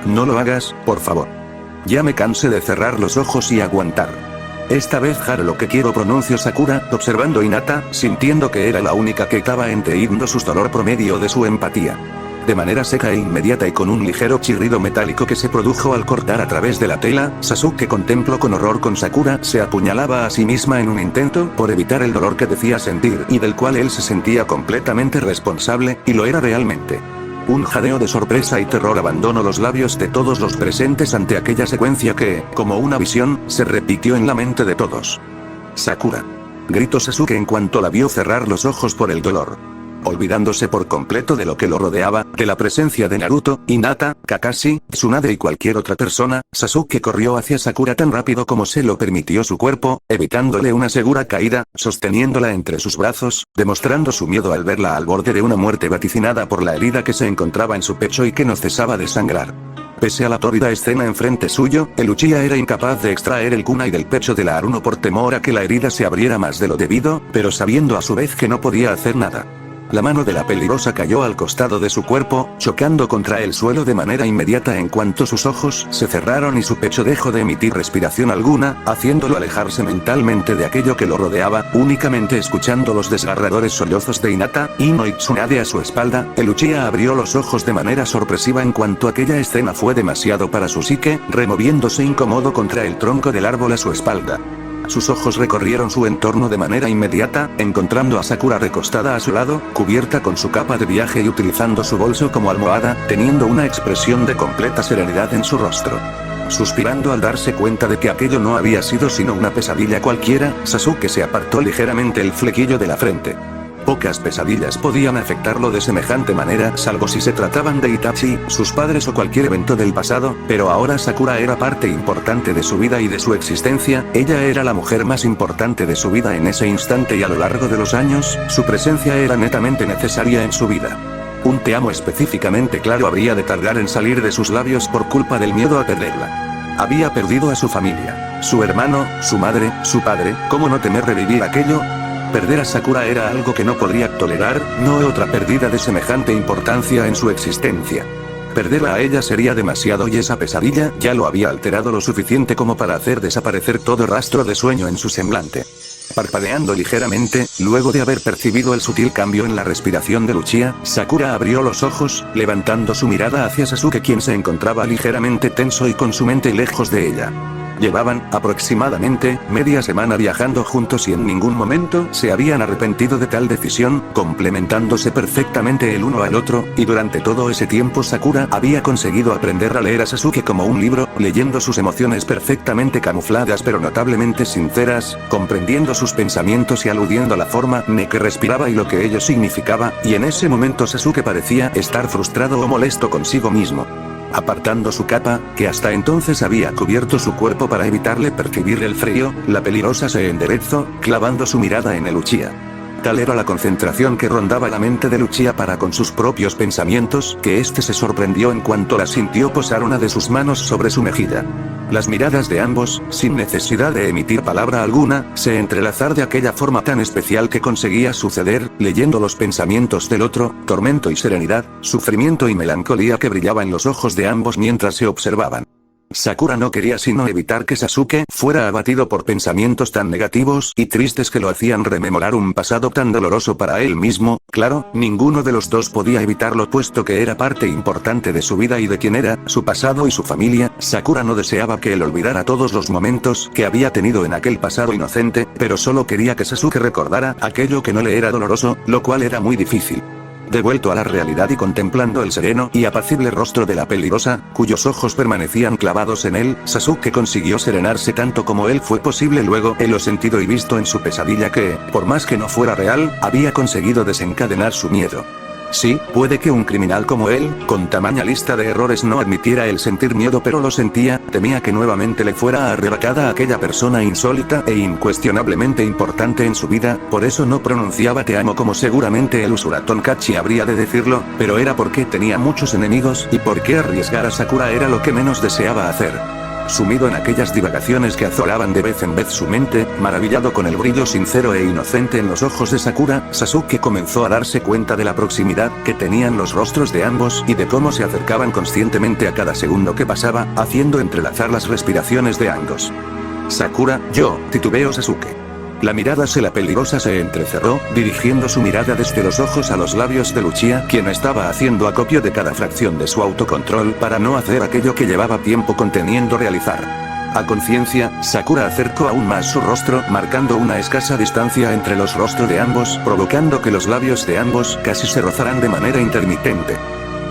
No lo hagas, por favor. Ya me cansé de cerrar los ojos y aguantar. Esta vez haré lo que quiero, pronunció Sakura, observando a Hinata, sintiendo que era la única que estaba entendiendo su dolor promedio de su empatía. De manera seca e inmediata y con un ligero chirrido metálico que se produjo al cortar a través de la tela, Sasuke contempló con horror con Sakura se apuñalaba a sí misma en un intento por evitar el dolor que decía sentir y del cual él se sentía completamente responsable, y lo era realmente. Un jadeo de sorpresa y terror abandonó los labios de todos los presentes ante aquella secuencia que, como una visión, se repitió en la mente de todos. Sakura, gritó Sasuke en cuanto la vio cerrar los ojos por el dolor. Olvidándose por completo de lo que lo rodeaba, de la presencia de Naruto, Hinata, Kakashi, Tsunade y cualquier otra persona, Sasuke corrió hacia Sakura tan rápido como se lo permitió su cuerpo, evitándole una segura caída, sosteniéndola entre sus brazos, demostrando su miedo al verla al borde de una muerte vaticinada por la herida que se encontraba en su pecho y que no cesaba de sangrar. Pese a la tórrida escena enfrente suyo, el Uchiha era incapaz de extraer el kunai del pecho de la Aruno por temor a que la herida se abriera más de lo debido, pero sabiendo a su vez que no podía hacer nada. La mano de la peligrosa cayó al costado de su cuerpo, chocando contra el suelo de manera inmediata en cuanto sus ojos se cerraron y su pecho dejó de emitir respiración alguna, haciéndolo alejarse mentalmente de aquello que lo rodeaba, únicamente escuchando los desgarradores sollozos de Hinata, Ino y Tsunade a su espalda. El Uchiha abrió los ojos de manera sorpresiva en cuanto aquella escena fue demasiado para su psique, removiéndose incómodo contra el tronco del árbol a su espalda. Sus ojos recorrieron su entorno de manera inmediata, encontrando a Sakura recostada a su lado, cubierta con su capa de viaje y utilizando su bolso como almohada, teniendo una expresión de completa serenidad en su rostro. Suspirando al darse cuenta de que aquello no había sido sino una pesadilla cualquiera, Sasuke se apartó ligeramente el flequillo de la frente. Pocas pesadillas podían afectarlo de semejante manera, salvo si se trataban de Itachi, sus padres o cualquier evento del pasado, pero ahora Sakura era parte importante de su vida y de su existencia. Ella era la mujer más importante de su vida en ese instante y a lo largo de los años, su presencia era netamente necesaria en su vida. Un te amo específicamente claro habría de tardar en salir de sus labios por culpa del miedo a perderla. Había perdido a su familia, su hermano, su madre, su padre. ¿Cómo no temer revivir aquello? Perder a Sakura era algo que no podría tolerar, no otra pérdida de semejante importancia en su existencia. Perderla a ella sería demasiado y esa pesadilla ya lo había alterado lo suficiente como para hacer desaparecer todo rastro de sueño en su semblante. Parpadeando ligeramente, luego de haber percibido el sutil cambio en la respiración de Uchiha, Sakura abrió los ojos, levantando su mirada hacia Sasuke quien se encontraba ligeramente tenso y con su mente lejos de ella. Llevaban, aproximadamente, media semana viajando juntos y en ningún momento se habían arrepentido de tal decisión, complementándose perfectamente el uno al otro, y durante todo ese tiempo Sakura había conseguido aprender a leer a Sasuke como un libro, leyendo sus emociones perfectamente camufladas pero notablemente sinceras, comprendiendo sus pensamientos y aludiendo a la forma en que respiraba y lo que ello significaba, y en ese momento Sasuke parecía estar frustrado o molesto consigo mismo. Apartando su capa, que hasta entonces había cubierto su cuerpo para evitarle percibir el frío, la peligrosa se enderezó, clavando su mirada en el Uchiha. Tal era la concentración que rondaba la mente del Uchiha para con sus propios pensamientos, que éste se sorprendió en cuanto la sintió posar una de sus manos sobre su mejilla. Las miradas de ambos, sin necesidad de emitir palabra alguna, se entrelazar de aquella forma tan especial que conseguía suceder, leyendo los pensamientos del otro, tormento y serenidad, sufrimiento y melancolía que brillaba en los ojos de ambos mientras se observaban. Sakura no quería sino evitar que Sasuke fuera abatido por pensamientos tan negativos y tristes que lo hacían rememorar un pasado tan doloroso para él mismo. Claro, ninguno de los dos podía evitarlo puesto que era parte importante de su vida y de quien era, su pasado y su familia. Sakura no deseaba que él olvidara todos los momentos que había tenido en aquel pasado inocente, pero solo quería que Sasuke recordara aquello que no le era doloroso, lo cual era muy difícil. Devuelto a la realidad y contemplando el sereno y apacible rostro de la peligrosa, cuyos ojos permanecían clavados en él, Sasuke consiguió serenarse tanto como él fue posible luego de lo sentido y visto en su pesadilla que, por más que no fuera real, había conseguido desencadenar su miedo. Sí, puede que un criminal como él, con tamaña lista de errores no admitiera el sentir miedo pero lo sentía, temía que nuevamente le fuera arrebatada aquella persona insólita e incuestionablemente importante en su vida, por eso no pronunciaba te amo como seguramente el Uzura Tonkachi habría de decirlo, pero era porque tenía muchos enemigos y porque arriesgar a Sakura era lo que menos deseaba hacer. Sumido en aquellas divagaciones que azolaban de vez en vez su mente, maravillado con el brillo sincero e inocente en los ojos de Sakura, Sasuke comenzó a darse cuenta de la proximidad que tenían los rostros de ambos y de cómo se acercaban conscientemente a cada segundo que pasaba, haciendo entrelazar las respiraciones de ambos. Sakura, yo, titubeó Sasuke. La mirada de la peligrosa se entrecerró, dirigiendo su mirada desde los ojos a los labios de Uchiha, quien estaba haciendo acopio de cada fracción de su autocontrol para no hacer aquello que llevaba tiempo conteniendo realizar. A conciencia, Sakura acercó aún más su rostro, marcando una escasa distancia entre los rostros de ambos, provocando que los labios de ambos casi se rozaran de manera intermitente.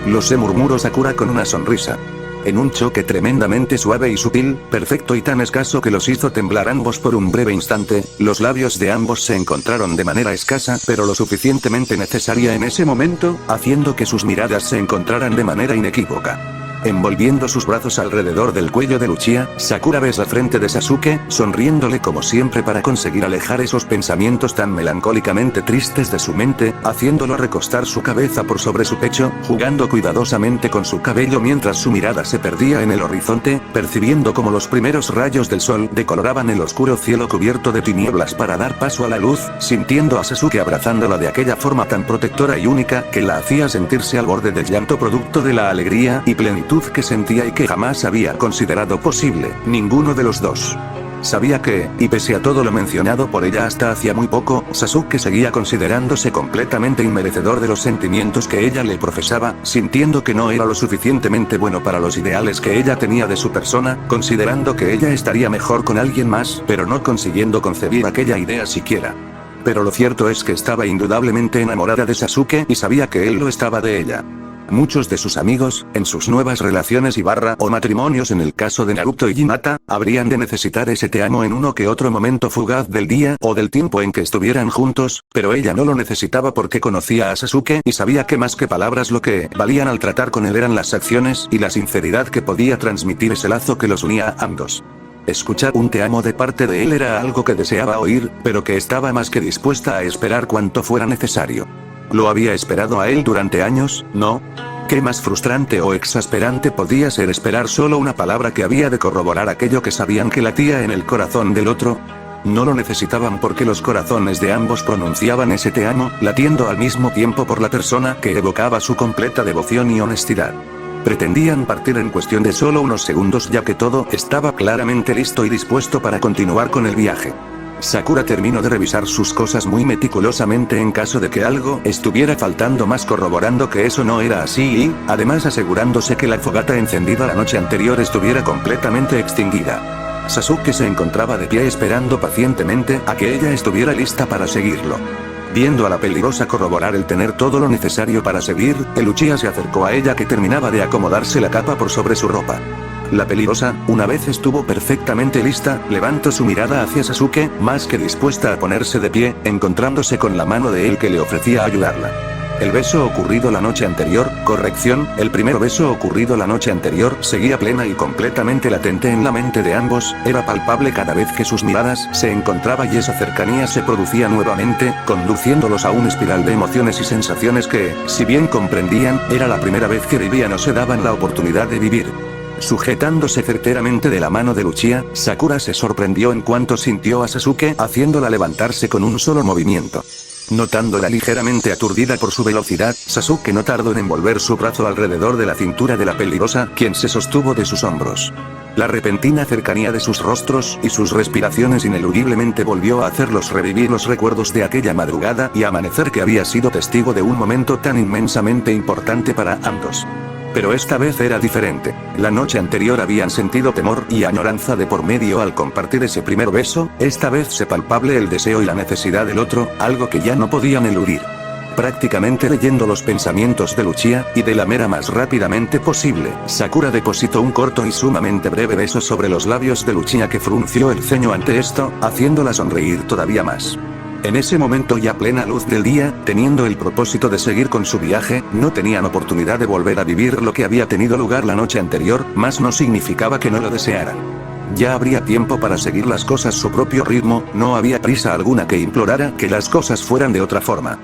Lo sé, murmuró Sakura con una sonrisa. En un choque tremendamente suave y sutil, perfecto y tan escaso que los hizo temblar ambos por un breve instante, los labios de ambos se encontraron de manera escasa pero lo suficientemente necesaria en ese momento, haciendo que sus miradas se encontraran de manera inequívoca. Envolviendo sus brazos alrededor del cuello de Luchia, Sakura besa la frente de Sasuke, sonriéndole como siempre para conseguir alejar esos pensamientos tan melancólicamente tristes de su mente, haciéndolo recostar su cabeza por sobre su pecho, jugando cuidadosamente con su cabello mientras su mirada se perdía en el horizonte, percibiendo como los primeros rayos del sol decoloraban el oscuro cielo cubierto de tinieblas para dar paso a la luz, sintiendo a Sasuke abrazándola de aquella forma tan protectora y única que la hacía sentirse al borde del llanto producto de la alegría y plenitud que sentía y que jamás había considerado posible, ninguno de los dos. Sabía que, y pese a todo lo mencionado por ella hasta hacía muy poco, Sasuke seguía considerándose completamente inmerecedor de los sentimientos que ella le profesaba, sintiendo que no era lo suficientemente bueno para los ideales que ella tenía de su persona, considerando que ella estaría mejor con alguien más, pero no consiguiendo concebir aquella idea siquiera. Pero lo cierto es que estaba indudablemente enamorada de Sasuke y sabía que él lo estaba de ella. Muchos de sus amigos, en sus nuevas relaciones o matrimonios en el caso de Naruto y Hinata, habrían de necesitar ese te amo en uno que otro momento fugaz del día o del tiempo en que estuvieran juntos, pero ella no lo necesitaba porque conocía a Sasuke y sabía que más que palabras lo que valían al tratar con él eran las acciones y la sinceridad que podía transmitir ese lazo que los unía a ambos. Escuchar un te amo de parte de él era algo que deseaba oír, pero que estaba más que dispuesta a esperar cuanto fuera necesario. Lo había esperado a él durante años, ¿no? ¿Qué más frustrante o exasperante podía ser esperar solo una palabra que había de corroborar aquello que sabían que latía en el corazón del otro? No lo necesitaban porque los corazones de ambos pronunciaban ese te amo, latiendo al mismo tiempo por la persona que evocaba su completa devoción y honestidad. Pretendían partir en cuestión de solo unos segundos ya que todo estaba claramente listo y dispuesto para continuar con el viaje. Sakura terminó de revisar sus cosas muy meticulosamente en caso de que algo estuviera faltando, más corroborando que eso no era así y, además, asegurándose que la fogata encendida la noche anterior estuviera completamente extinguida. Sasuke se encontraba de pie esperando pacientemente a que ella estuviera lista para seguirlo. Viendo a la peligrosa corroborar el tener todo lo necesario para seguir, el Uchiha se acercó a ella que terminaba de acomodarse la capa por sobre su ropa. La peligrosa, una vez estuvo perfectamente lista, levantó su mirada hacia Sasuke, más que dispuesta a ponerse de pie, encontrándose con la mano de él que le ofrecía ayudarla. El beso ocurrido la noche anterior, el primer beso ocurrido la noche anterior, seguía plena y completamente latente en la mente de ambos, era palpable cada vez que sus miradas se encontraban y esa cercanía se producía nuevamente, conduciéndolos a una espiral de emociones y sensaciones que, si bien comprendían, era la primera vez que vivían o se daban la oportunidad de vivir. Sujetándose certeramente de la mano de Luchia, Sakura se sorprendió en cuanto sintió a Sasuke haciéndola levantarse con un solo movimiento. Notándola ligeramente aturdida por su velocidad, Sasuke no tardó en envolver su brazo alrededor de la cintura de la peligrosa, quien se sostuvo de sus hombros. La repentina cercanía de sus rostros y sus respiraciones ineludiblemente volvió a hacerlos revivir los recuerdos de aquella madrugada y amanecer que había sido testigo de un momento tan inmensamente importante para ambos. Pero esta vez era diferente. La noche anterior habían sentido temor y añoranza de por medio al compartir ese primer beso, esta vez se palpable el deseo y la necesidad del otro, algo que ya no podían eludir. Prácticamente leyendo los pensamientos de Luchia, y de la manera más rápidamente posible, Sakura depositó un corto y sumamente breve beso sobre los labios de Luchia que frunció el ceño ante esto, haciéndola sonreír todavía más. En ese momento y a plena luz del día, teniendo el propósito de seguir con su viaje, no tenían oportunidad de volver a vivir lo que había tenido lugar la noche anterior, mas no significaba que no lo desearan. Ya habría tiempo para seguir las cosas a su propio ritmo, no había prisa alguna que implorara que las cosas fueran de otra forma.